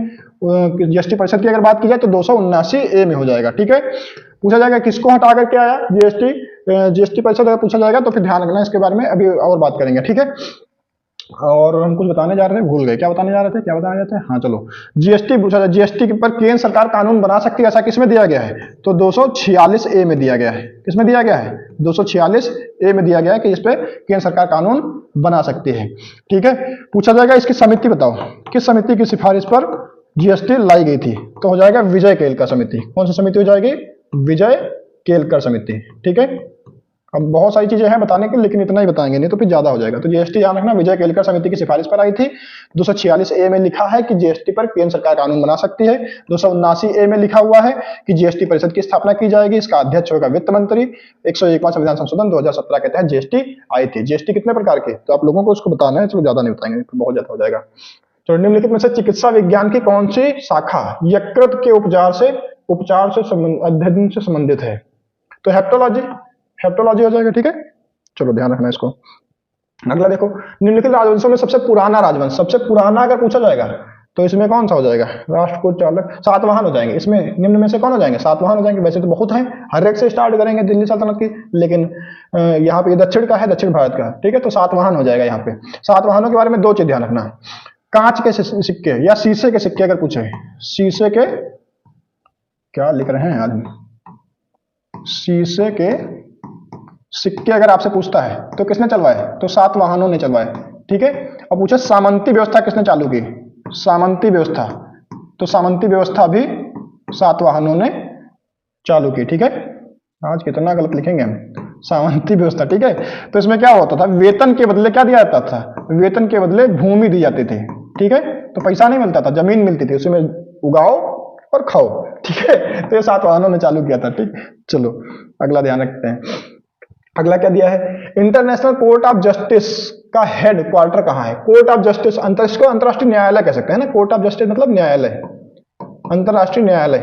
जीएसटी परिषद की अगर बात की जाए तो 279A में हो जाएगा, ठीक है। पूछा जाएगा किसको हटा करके आया जीएसटी परिषद अगर पूछा जाएगा तो फिर ध्यान रखना इसके बारे में, अभी और बात करेंगे, ठीक है। और हम कुछ बताने जा रहे थे, भूल गए। क्या बताने जा रहे थे? क्या बताने जा रहे थे? हाँ चलो, जीएसटी पूछा जाए। जीएसटी पर केंद्र सरकार कानून बना सकती है, ऐसा किसमें दिया गया है? तो 246A में दिया गया है। किसमें दिया गया है? 246A में दिया गया है कि इस पे केंद्र सरकार कानून बना सकती है, ठीक है। पूछा जाएगा इसकी समिति बताओ, किस समिति की सिफारिश पर जीएसटी लाई गई थी? तो हो जाएगा विजय केलकर समिति। कौन सी समिति हो जाएगी? विजय केलकर समिति, ठीक है। अब बहुत सारी चीजें हैं बताने के, लेकिन इतना ही बताएंगे, नहीं तो फिर ज्यादा हो जाएगा। तो जीएसटी ध्यान रखना विजय केलकर समिति की सिफारिश पर आई थी। 246A में लिखा है कि जीएसटी पर केंद्र सरकार कानून बना सकती है। 279A में लिखा हुआ है कि जीएसटी परिषद की स्थापना की जाएगी, इसका अध्यक्ष होगा वित्त मंत्री। 101वां संविधान संशोधन 2017 के तहत जीएसटी आई थी। जीएसटी कितने प्रकार के, तो आप लोगों को उसको बताना है, चलो ज्यादा नहीं बताएंगे, तो बहुत ज्यादा हो जाएगा। तो निम्नलिखित में से चिकित्सा विज्ञान की कौन सी शाखा यकृत के उपचार से अध्ययन से संबंधित है? तो हेप्टोलॉजी, हेप्टोलॉजी हो जाएगा, ठीक है। चलो ध्यान रखना इसको। अगला देखो, निम्नलिखित राजवंशों में सबसे पुराना राजवंश, सबसे पुराना अगर पूछा जाएगा तो इसमें कौन सा हो जाएगा? राष्ट्रकूट, चालक, सातवाहन हो जाएंगे। इसमें निम्न में से कौन हो जाएंगे? सातवाहन हो जाएंगे। वैसे तो बहुत हैं, हर एक से स्टार्ट करेंगे दिल्ली सल्तनत की, लेकिन यहाँ पे दक्षिण का है, दक्षिण भारत का, ठीक है। तो सातवाहन हो जाएगा। यहाँ पे सातवाहनों के बारे में दो चीज ध्यान रखना, कांच के सिक्के या शीशे के सिक्के अगर पूछे, शीशे के, क्या लिख रहे हैं आदमी, शीशे के सिक्के अगर आपसे पूछता है तो किसने चलवाए? तो सातवाहनों ने चलवाए, ठीक है। अब पूछे सामंती व्यवस्था किसने चालू की? सामंती व्यवस्था, तो सामंती व्यवस्था भी सातवाहनों ने चालू की, ठीक है। आज कितना गलत लिखेंगे हम, सामंती व्यवस्था, ठीक है। तो इसमें क्या होता था? वेतन के बदले क्या दिया जाता था? वेतन के बदले भूमि दी जाती थी, ठीक है। तो पैसा नहीं मिलता था, जमीन मिलती थी, उसमें उगाओ और खाओ, ठीक है। तो ये सातवाहनों ने चालू किया था, ठीक। चलो अगला ध्यान रखते हैं। अगला क्या दिया है? इंटरनेशनल कोर्ट ऑफ जस्टिस का हेड क्वार्टर कहाँ है? कोर्ट ऑफ जस्टिस, इसको अंतरराष्ट्रीय न्यायालय कह सकते हैं ना। कोर्ट ऑफ जस्टिस मतलब न्यायालय, अंतरराष्ट्रीय न्यायालय।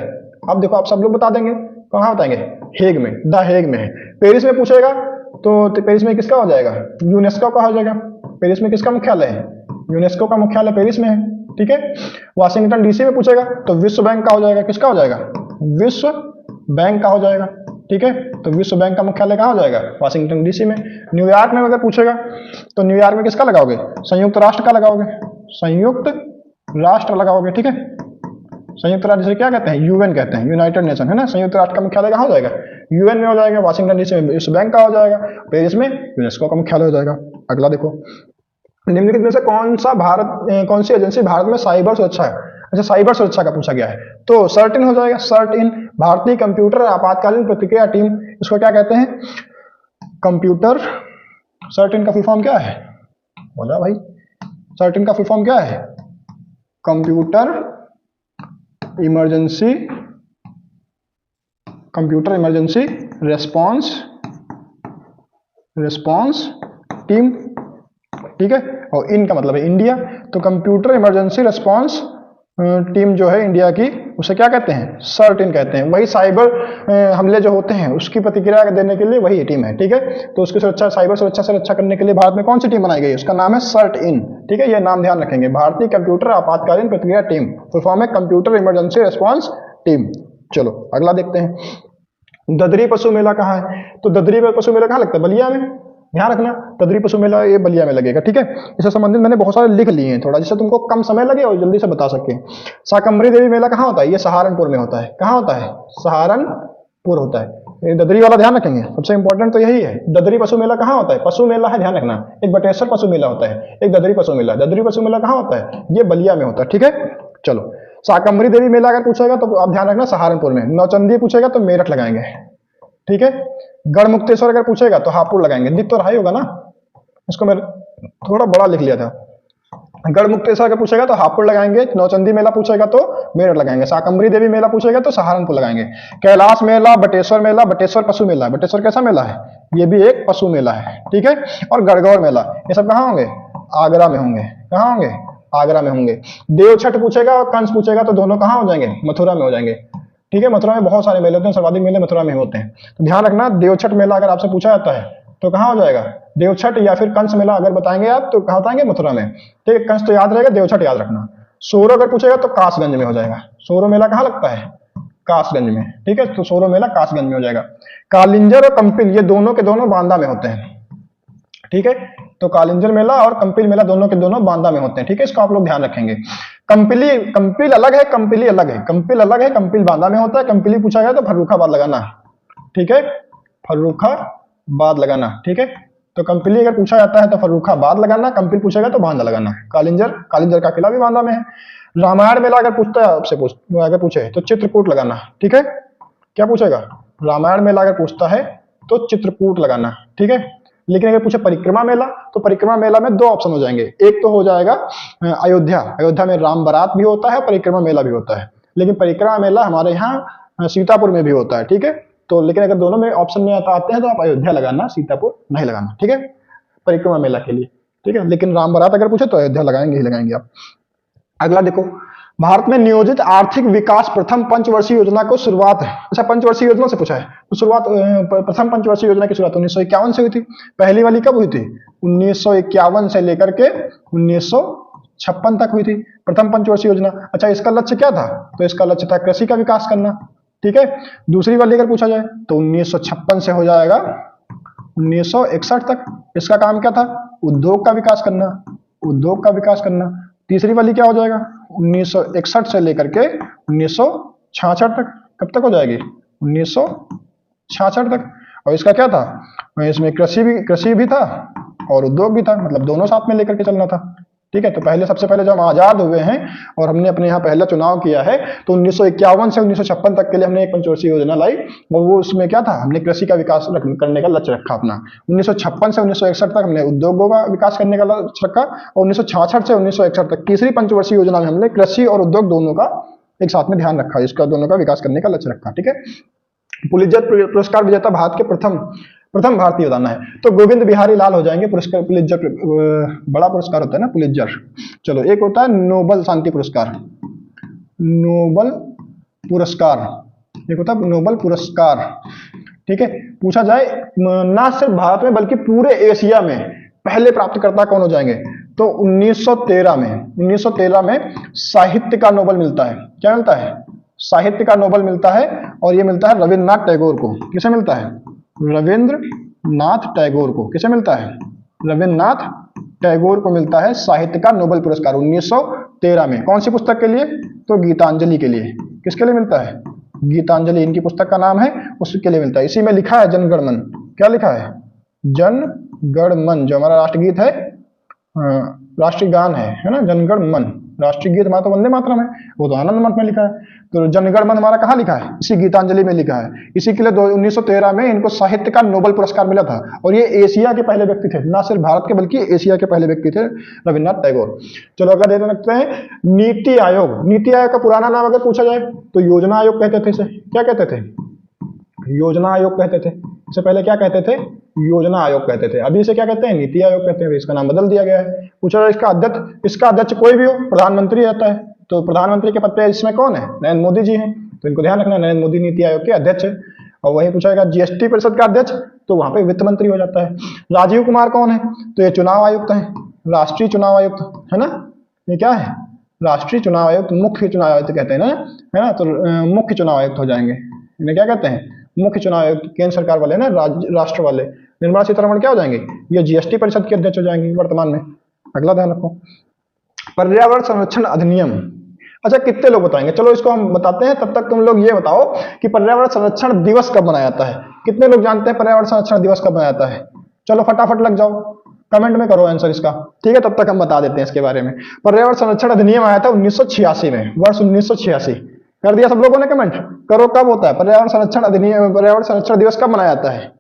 अब देखो आप सब लोग बता देंगे, कहाँ बताएंगे? हेग में, द हेग में है। पेरिस में पूछेगा तो पेरिस में किसका हो जाएगा? यूनेस्को का हो जाएगा। पेरिस में किसका मुख्यालय है? यूनेस्को का मुख्यालय पेरिस में है, ठीक है। वाशिंगटन डीसी में पूछेगा तो विश्व बैंक का हो जाएगा। किसका हो जाएगा? विश्व बैंक का हो जाएगा, ठीक है। तो विश्व बैंक का मुख्यालय कहाँ हो जाएगा? वाशिंगटन डीसी में। न्यूयॉर्क में अगर पूछेगा तो न्यूयॉर्क में किसका लगाओगे? संयुक्त राष्ट्र का लगाओगे, संयुक्त राष्ट्र लगाओगे, ठीक है। संयुक्त राष्ट्र से क्या कहते हैं? यूएन कहते हैं, यूनाइटेड नेशन, है ना। संयुक्त राष्ट्र का मुख्यालय कहाँ हो जाएगा? यूएन में हो जाएगा। वाशिंगटन डीसी में विश्व बैंक का हो जाएगा। पेरिस में यूनेस्को का मुख्यालय हो जाएगा। अगला देखो, निम्नलिखित में से कौन सी एजेंसी भारत में साइबर सुरक्षा अच्छा, साइबर सुरक्षा का पूछा गया है तो सर्ट इन हो जाएगा, सर्ट इन। भारतीय कंप्यूटर आपातकालीन प्रतिक्रिया टीम, इसको क्या कहते हैं? कंप्यूटर। सर्ट इन का फुल फॉर्म क्या है? बोला भाई, सर्ट इन का फुल फॉर्म क्या है? Computer emergency, computer emergency response team, ठीक है। और इन का मतलब है इंडिया, तो कंप्यूटर इमरजेंसी रिस्पॉन्स टीम जो है इंडिया की, उसे क्या कहते हैं? सर्ट इन कहते हैं। वही साइबर हमले जो होते हैं उसकी प्रतिक्रिया देने के लिए वही टीम है, ठीक है। तो उसकी सुरक्षा, साइबर सुरक्षा से रक्षा करने के लिए भारत में कौन सी टीम बनाई गई? उसका नाम है सर्ट इन, ठीक है। ये नाम ध्यान रखेंगे, भारतीय कंप्यूटर आपातकालीन प्रतिक्रिया टीम, फुल फॉर्म है कंप्यूटर इमरजेंसी रिस्पॉन्स टीम। चलो अगला देखते हैं। ददरी पशु मेला कहाँ है? तो ददरी पशु मेला कहाँ लगता है? बलिया में। ध्यान रखना, ददरी पशु मेला ये बलिया में लगेगा, ठीक है। इससे संबंधित मैंने बहुत सारे लिख लिए हैं थोड़ा, जिससे तुमको कम समय लगे और जल्दी से बता सके। शाकंभरी देवी मेला कहाँ होता है? ये सहारनपुर में होता है। कहाँ होता है? सहारनपुर होता है। ददरी वाला ध्यान रखेंगे, सबसे इंपॉर्टेंट तो यही है। ददरी पशु मेला कहाँ होता है? पशु मेला है, ध्यान रखना। एक बटेश्वर पशु मेला होता है, एक ददरी पशु मेला। ददरी पशु मेला कहाँ होता है? ये बलिया में होता है, ठीक है। चलो, शाकंभरी देवी मेला अगर पूछेगा तो आप ध्यान रखना सहारनपुर में। नौचंदी पूछेगा तो मेरठ लगाएंगे, ठीक है। गढ़मुक्तेश्वर अगर पूछेगा तो हापुड़ लगाएंगे। दिख तो रहा ही होगा ना, इसको मैं थोड़ा बड़ा लिख लिया था। गढ़मुक्तेश्वर अगर पूछेगा तो हापुड़ लगाएंगे, नौचंदी मेला पूछेगा तो मेरठ लगाएंगे, शाकंभरी देवी मेला पूछेगा तो सहारनपुर लगाएंगे। कैलाश मेला, बटेश्वर मेला, बटेश्वर पशु मेला, बटेश्वर कैसा मेला है? ये भी एक पशु मेला है, ठीक है। और गढ़गौर मेला, ये सब कहाँ होंगे? आगरा में होंगे। कहाँ होंगे? आगरा में होंगे। देवछठ पूछेगा और कंस पूछेगा तो दोनों कहाँ हो जाएंगे? मथुरा में हो जाएंगे, ठीक है। मथुरा में बहुत सारे मेले होते हैं, सर्वाधिक मेले मथुरा में होते हैं। तो ध्यान रखना, देवछठ मेला अगर आपसे पूछा जाता है तो कहाँ हो जाएगा? देवछठ, या फिर कंस मेला अगर बताएंगे आप तो कहाँ बताएंगे? मथुरा में, ठीक है। कंस तो याद रहेगा, देवछठ याद रखना। सोरो अगर पूछेगा तो कासगंज में हो जाएगा। सोरो मेला कहाँ लगता है? कासगंज में, ठीक है। तो सोरो मेला कासगंज में हो जाएगा। कालिंजर और कंपिल ये दोनों के दोनों बांदा में होते हैं, ठीक है। तो कालिंजर मेला और कंपिल मेला दोनों के दोनों बांदा में होते हैं, ठीक है। इसको आप लोग ध्यान रखेंगे। कंपिल अलग है, कंपिली अलग है। कंपिल अलग है, कंपिल बांदा में होता है। कंपिली पूछा गया तो फर्रुखाबाद लगाना, ठीक है। फर्रुखाबाद लगाना, ठीक है। तो कंपिली अगर पूछा जाता है तो फर्रुखाबाद लगाना, कंपिल पूछेगा तो बांदा लगाना। कालिंजर का किला भी बांदा में है। रामायण मेला अगर पूछता है आपसे अगर पूछे तो चित्रकूट लगाना, ठीक है। क्या पूछेगा? रामायण मेला अगर पूछता है तो चित्रकूट लगाना, ठीक है। लेकिन अगर पूछे परिक्रमा मेला तो परिक्रमा मेला में दो ऑप्शन हो जाएंगे। एक तो हो जाएगा अयोध्या में राम बारात भी होता है, परिक्रमा मेला भी होता है। लेकिन परिक्रमा मेला हमारे यहाँ सीतापुर में भी होता है, ठीक है। तो लेकिन अगर दोनों में ऑप्शन में आते हैं तो आप अयोध्या लगाना, सीतापुर नहीं लगाना, ठीक है, परिक्रमा मेला के लिए, ठीक है। लेकिन राम बारात अगर पूछे तो अयोध्या लगाएंगे ही लगाएंगे आप। अगला देखो, भारत में नियोजित आर्थिक विकास प्रथम पंचवर्षीय योजना को शुरुआत है। अच्छा, पंचवर्षीय योजना से पूछा है तो शुरुआत प्रथम पंचवर्षीय योजना की शुरुआत 1951 से हुई थी। पहली वाली कब हुई थी? 1951 से लेकर के 1956 तक हुई थी प्रथम पंचवर्षीय योजना। अच्छा, इसका लक्ष्य क्या था? तो इसका लक्ष्य था कृषि का विकास करना, ठीक है। दूसरी वाली अगर पूछा जाए तो 1956 से हो जाएगा 1961 तक। इसका काम क्या था? उद्योग का विकास करना। तीसरी वाली क्या हो जाएगा? 1961 से लेकर के 1966 तक। कब तक हो जाएगी? 1966 तक। और इसका क्या था? इसमें कृषि भी था और उद्योग भी था, मतलब दोनों साथ में लेकर के चलना था, ठीक है। तो सबसे पहले जब हम आजाद हुए हैं और हमने अपने यहाँ पहला चुनाव किया है तो 1951 से 1956 तक के लिए हमने एक पंचवर्षीय योजना लाई और वो उसमें क्या था? हमने कृषि का विकास करने का लक्ष्य रखा अपना। 1956 से 1961 तक हमने उद्योगों का विकास करने का लक्ष्य रखा और 1966 से 1961 तक तीसरी पंचवर्षीय योजना में हमने कृषि और उद्योग दोनों का एक साथ में ध्यान रखा, इसका दोनों का विकास करने का लक्ष्य रखा, ठीक है। पुलित्जर पुरस्कार विजेता भारत के प्रथम भारतीय योद्धा है तो गोविंद बिहारी लाल हो जाएंगे। पुरस्कार पुलित्जर बड़ा पुरस्कार होता है ना पुलित्जर। चलो, एक होता है नोबल शांति पुरस्कार, एक होता है नोबल पुरस्कार, ठीक है। पूछा जाए ना सिर्फ भारत में बल्कि पूरे एशिया में पहले प्राप्तकर्ता कौन हो जाएंगे? तो 1913 में साहित्य का नोबल मिलता है। क्या मिलता है? साहित्य का नोबल मिलता है और ये मिलता है रविन्द्रनाथ टैगोर को। किसे मिलता है? रविन्द्रनाथ टैगोर को। किसे मिलता है? रविन्द्रनाथ टैगोर को मिलता है साहित्य का नोबेल पुरस्कार 1913 में। कौन सी पुस्तक के लिए? तो गीतांजलि के लिए। किसके लिए मिलता है? गीतांजलि, इनकी पुस्तक का नाम है, उसके लिए मिलता है। इसी में लिखा है जन गण मन। क्या लिखा है? जन गण मन, जो हमारा राष्ट्रगीत है, राष्ट्रीय गान है ना, जन गण मन, राष्ट्रीय गीत हमारा तो वंदे मातरम है, वो तो आनंद मठ में लिखा है। तो जनगण मन हमारा कहाँ लिखा है? इसी गीतांजलि में लिखा है। इसी के लिए 1913 में इनको साहित्य का नोबेल पुरस्कार मिला था, और ये एशिया के पहले व्यक्ति थे, ना सिर्फ भारत के बल्कि एशिया के पहले व्यक्ति थे, रविन्द्रनाथ टैगोर। चलो अगला देख रखते हैं नीति आयोग। नीति आयोग का पुराना नाम अगर पूछा जाए तो योजना आयोग कहते थे इसे। क्या कहते थे? योजना आयोग कहते थे। इससे पहले क्या कहते थे? योजना आयोग कहते थे। अभी इसे क्या कहते हैं? नीति आयोग कहते हैं। इसका नाम बदल दिया गया है। पूछा जाए इसका अध्यक्ष कोई भी हो, प्रधानमंत्री रहता है। तो प्रधानमंत्री के पद पे इसमें कौन है? नरेंद्र मोदी जी हैं, तो इनको ध्यान रखना, नरेंद्र मोदी नीति आयोग के अध्यक्ष है। और वही पूछा जाएगा जीएसटी परिषद का अध्यक्ष, तो वहां पे वित्त मंत्री हो जाता है। राजीव कुमार कौन है? तो ये चुनाव आयुक्त है, राष्ट्रीय चुनाव आयुक्त है ना। ये क्या है? राष्ट्रीय चुनाव आयुक्त, मुख्य चुनाव आयुक्त कहते हैं ना, है ना। तो मुख्य चुनाव आयुक्त हो जाएंगे। इन्हें क्या कहते हैं? मुख्य चुनाव आयुक्त। केंद्र सरकार वाले ना, राष्ट्र वाले। निर्मला सीतारमण क्या हो जाएंगे? ये जीएसटी परिषद के अध्यक्ष हो जाएंगे वर्तमान में। अगला ध्यान रखो, पर्यावरण संरक्षण अधिनियम। अच्छा, कितने लोग बताएंगे? चलो इसको हम बताते हैं, तब तक तुम लोग ये बताओ कि पर्यावरण संरक्षण दिवस कब मनाया जाता है? कितने लोग जानते हैं पर्यावरण संरक्षण दिवस कब मनाया जाता है? चलो फटाफट लग जाओ, कमेंट में करो आंसर इसका, ठीक है। तब तक हम बता देते हैं इसके बारे में। पर्यावरण संरक्षण अधिनियम आया था 1986 में, वर्ष 1986। कर दिया सब लोगों ने कमेंट? करो, कब होता है पर्यावरण संरक्षण अधिनियम? पर्यावरण संरक्षण दिवस कब मनाया जाता है?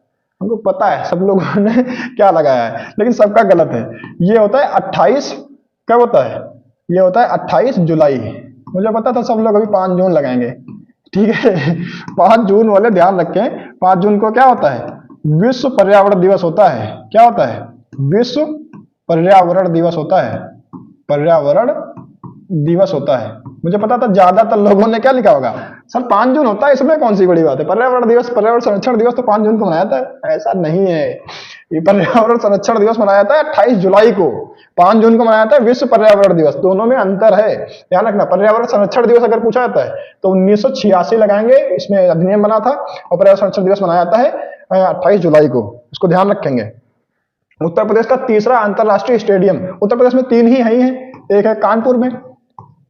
हमको पता है सब लोगों ने क्या लगाया है, लेकिन सबका गलत है। ये होता है 28, कब होता है? ये होता है 28 जुलाई। मुझे पता था सब लोग अभी 5 जून लगाएंगे, ठीक है। 5 जून वाले ध्यान रखें, 5 जून को क्या होता है? विश्व पर्यावरण दिवस होता है। क्या होता है? विश्व पर्यावरण दिवस होता है। पर्यावरण दिवस होता है। मुझे पता था ज्यादातर लोगों ने क्या लिखा होगा, सर 5 जून होता है, इसमें कौन सी बड़ी बात है? पर्यावरण दिवस, पर्यावरण संरक्षण दिवस तो 5 जून को मनाया था। ऐसा नहीं है, ये पर्यावरण संरक्षण दिवस मनाया था 28 जुलाई को। 5 जून को मनाया था विश्व पर्यावरण दिवस। दोनों में अंतर है, ध्यान रखना। पर्यावरण संरक्षण दिवस अगर पूछा जाता है तो 1986 लगाएंगे, इसमें अधिनियम बना था। और पर्यावरण संरक्षण दिवस मनाया जाता है 28 जुलाई को, इसको ध्यान रखेंगे। उत्तर प्रदेश का तीसरा अंतरराष्ट्रीय स्टेडियम, उत्तर प्रदेश में 3 ही है। एक है कानपुर में,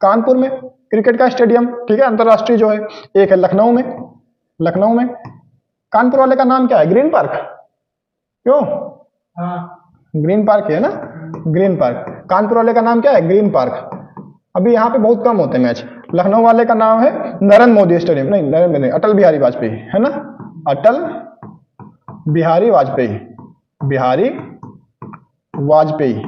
कानपुर में क्रिकेट का स्टेडियम, ठीक है, अंतरराष्ट्रीय जो है। एक है लखनऊ में, लखनऊ में। कानपुर वाले का नाम क्या है? Green park. क्यों? ग्रीन पार्क है ना, ग्रीन पार्क। कानपुर वाले का नाम क्या है? Green park. अभी यहाँ पे बहुत कम होते हैं मैच। लखनऊ वाले का नाम है नरेंद्र मोदी स्टेडियम, नहीं नरेंद्र नहीं, अटल बिहारी वाजपेयी, है ना, अटल बिहारी वाजपेयी, बिहारी वाजपेयी।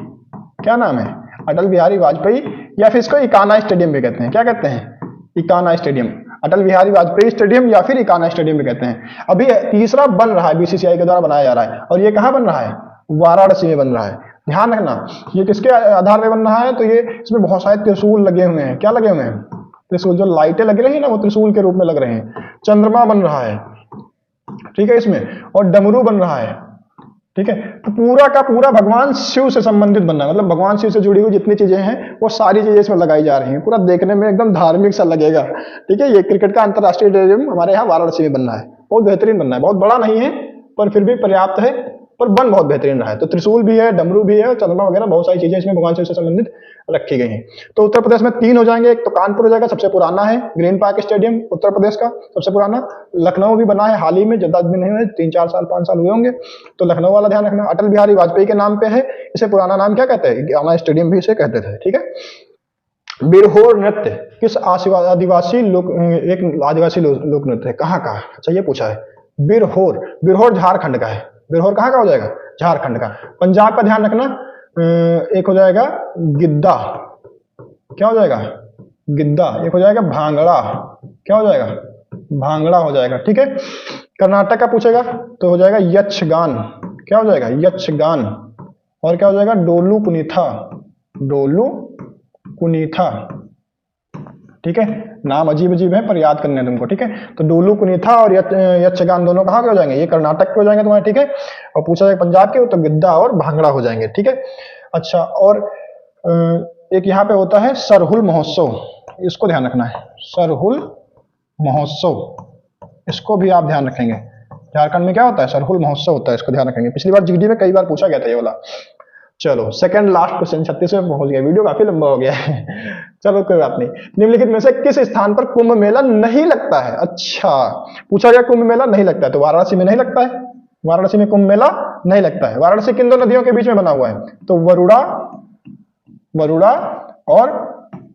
क्या नाम है? अटल बिहारी वाजपेयी, या फिर इसको इकाना स्टेडियम भी कहते हैं। क्या कहते हैं? इकाना स्टेडियम, अटल बिहारी वाजपेयी स्टेडियम या फिर इकाना स्टेडियम भी कहते हैं। अभी तीसरा बन रहा है, बीसीसीआई के द्वारा बनाया जा रहा है, और ये कहाँ बन रहा है? वाराणसी में बन रहा है। ध्यान रखना, ये किसके आधार पर बन रहा है? तो ये इसमें बहुत सारे त्रिशूल लगे हुए हैं। क्या लगे हुए हैं? त्रिशूल। जो लाइटें लग रही है ना, वो त्रिशूल के रूप में लग रहे हैं। चंद्रमा बन रहा है, ठीक है, इसमें, और डमरू बन रहा है, ठीक है। तो पूरा का पूरा भगवान शिव से संबंधित बनना है, मतलब भगवान शिव से जुड़ी हुई जितनी चीजें हैं वो सारी चीजें इसमें लगाई जा रही हैं। पूरा देखने में एकदम धार्मिक सा लगेगा, ठीक है। ये क्रिकेट का अंतरराष्ट्रीय स्टेडियम हमारे यहाँ वाराणसी में बनना है। बहुत बेहतरीन बनना है, बहुत बड़ा नहीं है पर फिर भी पर्याप्त है, पर बन बहुत बेहतरीन रहा है। तो त्रिशूल भी है, डमरू भी है, चंद्रमा वगैरह बहुत सारी चीजें इसमें भगवान शिव से संबंधित रखी गई हैं। तो उत्तर प्रदेश में 3 हो जाएंगे। एक तो कानपुर हो जाएगा, सबसे पुराना है green park stadium, Uttar Pradesh का सबसे पुराना। लखनऊ भी बना है हाल ही में, ज्यादा दिन नहीं हुए, 3-4 साल 5 साल हुए होंगे। तो लखनऊ वाला ध्यान रखना, अटल बिहारी वाजपेयी के नाम पे है। इसे पुराना नाम क्या कहते हैं? हमारा स्टेडियम भी इसे कहते थे, ठीक है। बिरहोर नृत्य किस आदिवासी लोक, एक आदिवासी लोक नृत्य है, कहाँ का? अच्छा ये पूछा है। बिरहोर, बिरहोर झारखंड का है। बिरहोर कहाँ का हो जाएगा? झारखंड का। पंजाब का ध्यान रखना, एक हो जाएगा गिद्दा। क्या हो जाएगा? गिद्दा। एक हो जाएगा भांगड़ा। क्या हो जाएगा? भांगड़ा हो जाएगा, ठीक है। कर्नाटक का पूछेगा तो हो जाएगा यक्षगान। क्या हो जाएगा? यक्षगान। और क्या हो जाएगा? डोलू कुनीथा, डोलू कुनीथा, ठीक है। नाम अजीब अजीब है पर याद करने हैं तुमको, ठीक है। तो डोलू कुनीथा और यक्षगान दोनों कहाँ के हो जाएंगे? ये कर्नाटक के हो जाएंगे तुम्हारे, ठीक है। और पूछा जाए पंजाब के तो गिद्दा और भांगड़ा हो जाएंगे, ठीक है। अच्छा, और एक यहाँ पे होता है सरहुल महोत्सव, इसको ध्यान रखना है। सरहुल महोत्सव, इसको भी आप ध्यान रखेंगे। झारखंड में क्या होता है? सरहुल महोत्सव होता है, इसको ध्यान रखेंगे। पिछली बार जीडी में कई बार पूछा गया था ये वाला। चलो सेकंड लास्ट क्वेश्चन, 36वें पहुंच गया, वीडियो काफी लंबा हो गया है। चलो कोई बात नहीं। निम्नलिखित में से किस स्थान पर कुंभ मेला नहीं लगता है? अच्छा, पूछा गया कुंभ मेला नहीं लगता है, तो वाराणसी में नहीं लगता है। वाराणसी में कुंभ मेला नहीं लगता है। वाराणसी किन 2 नदियों के बीच में बना हुआ है? तो वरुणा, वरुणा और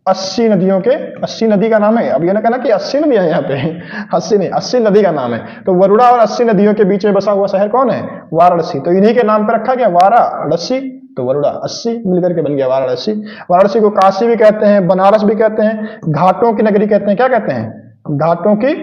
80 नदियों के, 80 नदी का नाम है। अब ये ना कहना कि 80 नदियां यहाँ पे, 80 नहीं, 80 नदी का नाम है। तो वरुणा और 80 नदियों के बीच में बसा हुआ शहर कौन है? वाराणसी। तो इन्हीं के नाम पे रखा गया वाराणसी, तो वरुणा 80 मिलकर के बन गया वाराणसी। वाराणसी को काशी भी कहते हैं, बनारस भी कहते हैं, घाटों की नगरी कहते हैं। क्या कहते हैं? घाटों की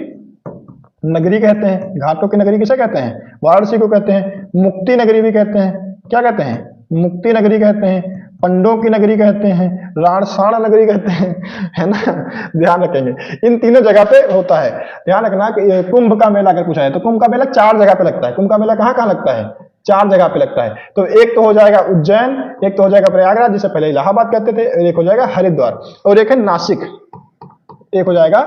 नगरी कहते हैं। घाटों की नगरी किसे कहते हैं? वाराणसी को कहते हैं। मुक्ति नगरी भी कहते हैं। क्या कहते हैं? मुक्ति नगरी कहते हैं। पंडों की नगरी कहते हैं, राणसाण नगरी कहते हैं, है ना। ध्यान रखेंगे इन तीनों जगह पे होता है। ध्यान रखना कि कुंभ का मेला अगर पूछा है तो कुंभ का मेला 4 जगह पे लगता है। कुंभ का मेला कहाँ कहाँ लगता है? 4 जगह पे लगता है। तो एक तो हो जाएगा उज्जैन, एक तो हो जाएगा प्रयागराज जिसे पहले इलाहाबाद कहते थे, और एक हो जाएगा हरिद्वार, और एक है नासिक। एक हो जाएगा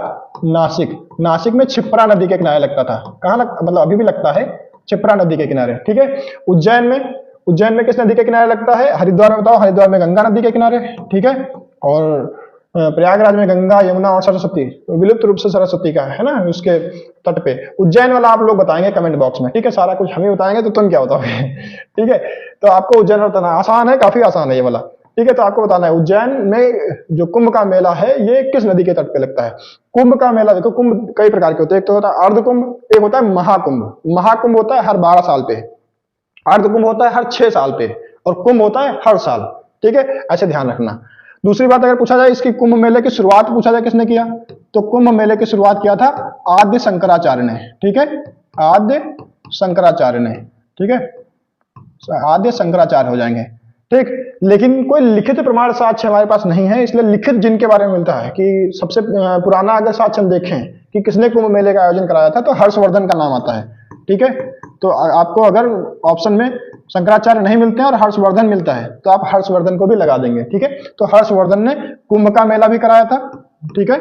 नासिक। नासिक में क्षिप्रा नदी के किनारे लगता था। कहाँ मतलब अभी भी लगता है, क्षिप्रा नदी के किनारे, ठीक है। उज्जैन में किस नदी के किनारे लगता है? हरिद्वार में बताओ। हरिद्वार में गंगा नदी के किनारे, ठीक है। और प्रयागराज में गंगा, यमुना और सरस्वती, विलुप्त रूप से सरस्वती का है ना, उसके तट पे। उज्जैन वाला आप लोग बताएंगे कमेंट बॉक्स में, ठीक है। सारा कुछ हम ही बताएंगे तो तुम क्या बताओगे? ठीक है। तो आपको उज्जैन बताना आसान है, काफी आसान है ये वाला, ठीक है। तो आपको बताना है उज्जैन में जो कुंभ का मेला है ये किस नदी के तट पे लगता है। कुंभ का मेला देखो, कुंभ कई प्रकार के होते हैं। एक तो होता है अर्ध कुंभ, एक होता है महाकुंभ। महाकुंभ होता है हर 12 साल पे, अर्ध कुंभ होता है हर 6 साल पे, और कुंभ होता है हर साल, ठीक है। ऐसे ध्यान रखना। दूसरी बात अगर पूछा जाए इसकी कुंभ मेले की शुरुआत पूछा जाए किसने किया, तो कुंभ मेले की शुरुआत किया था आद्य शंकराचार्य ने, ठीक है। आद्य शंकराचार्य ने, ठीक है। आद्य शंकराचार्य हो जाएंगे, ठीक। लेकिन कोई लिखित प्रमाण साक्ष्य हमारे पास नहीं है, इसलिए लिखित जिनके बारे में मिलता है कि सबसे पुराना अगर साक्ष्य हम देखें कि किसने कुंभ मेले का आयोजन कराया था, तो हर्षवर्धन का नाम आता है, ठीक है। तो आपको अगर ऑप्शन में शंकराचार्य नहीं मिलते हैं और हर्षवर्धन मिलता है तो आप हर्षवर्धन को भी लगा देंगे, ठीक है। तो हर्षवर्धन ने कुंभ का मेला भी कराया था, ठीक है,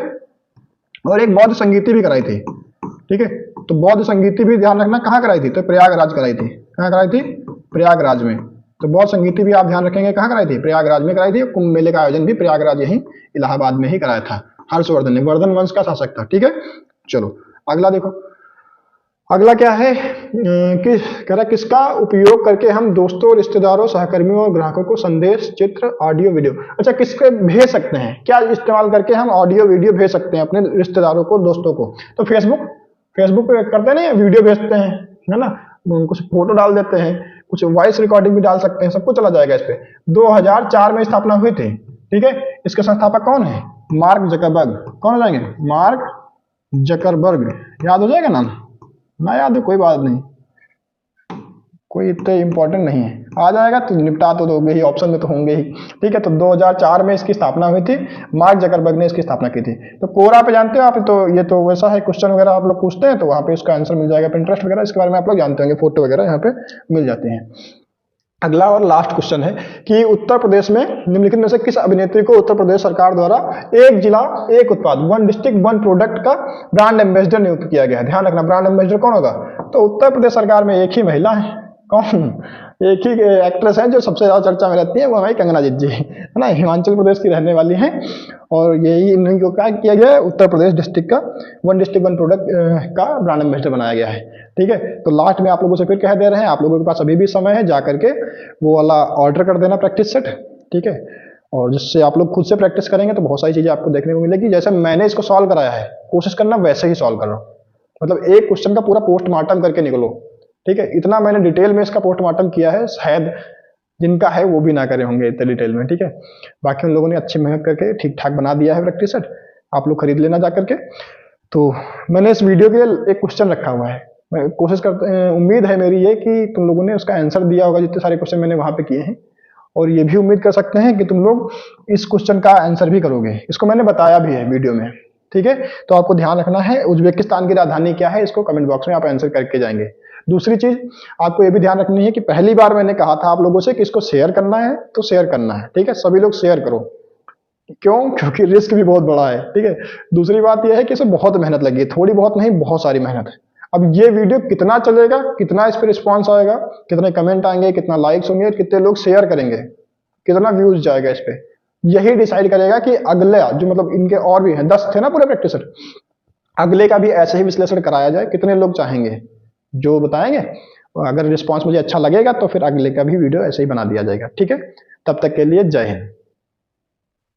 और एक बौद्ध संगीति भी कराई थी, ठीक है। तो बौद्ध संगीति भी ध्यान रखना कहाँ कराई थी, तो प्रयागराज कराई थी। कहाँ कराई थी? प्रयागराज में। तो बौद्ध संगीति भी आप ध्यान रखेंगे कहाँ कराई थी, प्रयागराज में कराई थी। कुंभ मेले का आयोजन भी प्रयागराज यही इलाहाबाद में ही कराया था हर्षवर्धन ने, वर्धन वंश का शासक था, ठीक है। चलो अगला देखो, अगला क्या है कि कह रहा किसका उपयोग करके हम दोस्तों, रिश्तेदारों, सहकर्मियों और ग्राहकों को संदेश, चित्र, ऑडियो, वीडियो, अच्छा किसके भेज सकते हैं, क्या इस्तेमाल करके हम ऑडियो वीडियो भेज सकते हैं अपने रिश्तेदारों को, दोस्तों को। तो फेसबुक पे करते नहीं, वीडियो भेजते हैं, है ना, कुछ फोटो डाल देते हैं, कुछ वॉइस रिकॉर्डिंग भी डाल सकते हैं, सब कुछ चला जाएगा इस पे। 2004 में स्थापना हुई थी, ठीक है। इसके संस्थापक कौन है? Mark Zuckerberg. कौन हो जाएंगे? Mark Zuckerberg. याद हो जाएगा नाम ना, याद है कोई बात नहीं, कोई इतने इंपॉर्टेंट नहीं है, आ जाएगा तो निपटा तो दोगे ही, ऑप्शन में तो होंगे ही, ठीक है। तो 2004 में इसकी स्थापना हुई थी, मार्क जकरबर्ग ने इसकी स्थापना की थी। तो कोरा पे जानते हो आप, तो ये तो वैसा है, क्वेश्चन वगैरह आप लोग पूछते हैं तो वहां पे इसका आंसर मिल जाएगा, पिंटरेस्ट वगैरह इसके बारे में आप लोग जानते होंगे, फोटो वगैरह यहाँ पे मिल जाते हैं। अगला और लास्ट क्वेश्चन है कि उत्तर प्रदेश में निम्नलिखित में से किस अभिनेत्री को उत्तर प्रदेश सरकार द्वारा एक जिला एक उत्पाद, वन डिस्ट्रिक्ट वन प्रोडक्ट का ब्रांड एम्बेसडर नियुक्त किया गया है। ध्यान रखना, ब्रांड एम्बेसडर कौन होगा, तो उत्तर प्रदेश सरकार में एक ही महिला है, कौन, एक ही एक्ट्रेस है जो सबसे ज्यादा चर्चा में रहती है, वो हमारी कंगना जी है ना, हिमाचल प्रदेश की रहने वाली है। और यही इन्हीं को क्या किया गया है, उत्तर प्रदेश डिस्ट्रिक्ट का वन डिस्ट्रिक्ट वन प्रोडक्ट का ब्रांड एम्बेसडर बनाया गया है, ठीक है। तो लास्ट में आप लोगों से फिर कह दे रहे हैं, आप लोगों के पास अभी भी समय है, जा करके वो वाला ऑर्डर कर देना प्रैक्टिस सेट, ठीक है। और जिससे आप लोग खुद से प्रैक्टिस करेंगे तो बहुत सारी चीजें आपको देखने को मिलेगी। जैसे मैंने इसको सॉल्व कराया है, कोशिश करना वैसे ही सॉल्व करो, मतलब एक क्वेश्चन का पूरा पोस्टमार्टम करके निकलो, ठीक है। इतना मैंने डिटेल में इसका पोस्टमार्टम किया है, शायद जिनका है वो भी ना करे होंगे इतने डिटेल में, ठीक है। बाकी उन लोगों ने अच्छी मेहनत करके ठीक ठाक बना दिया है प्रैक्टिस सेट, आप लोग खरीद लेना जा करके। तो मैंने इस वीडियो के लिए एक क्वेश्चन रखा हुआ है, मैं कोशिश करते, उम्मीद है मेरी ये कि तुम लोगों ने उसका आंसर दिया होगा, जितने सारे क्वेश्चन मैंने वहां पे किए हैं। और ये भी उम्मीद कर सकते हैं कि तुम लोग इस क्वेश्चन का आंसर भी करोगे, इसको मैंने बताया भी है वीडियो में, ठीक है। तो आपको ध्यान रखना है, उज्बेकिस्तान की राजधानी क्या है, इसको कमेंट बॉक्स में आप आंसर करके जाएंगे। दूसरी चीज आपको ये भी ध्यान रखनी है कि पहली बार मैंने कहा था आप लोगों से कि इसको शेयर करना है तो शेयर करना है, ठीक है। सभी लोग शेयर करो, क्यों? क्योंकि रिस्क भी बहुत बड़ा है, ठीक है। दूसरी बात यह है कि इसमें बहुत मेहनत लगी है, थोड़ी बहुत नहीं, बहुत सारी मेहनत है। अब ये वीडियो कितना चलेगा, कितना इस पर रिस्पॉन्स आएगा, कितने कमेंट आएंगे, कितना लाइक्स होंगे, कितने लोग शेयर करेंगे, कितना व्यूज जाएगा इस पे, यही डिसाइड करेगा कि अगले जो मतलब इनके और भी हैं 10 थे ना पूरे प्रैक्टिसर, अगले का भी ऐसे ही विश्लेषण कराया जाए, कितने लोग चाहेंगे जो बताएंगे। अगर रिस्पॉन्स मुझे अच्छा लगेगा तो फिर अगले का भी वीडियो ऐसे ही बना दिया जाएगा, ठीक है। तब तक के लिए जय हिंद।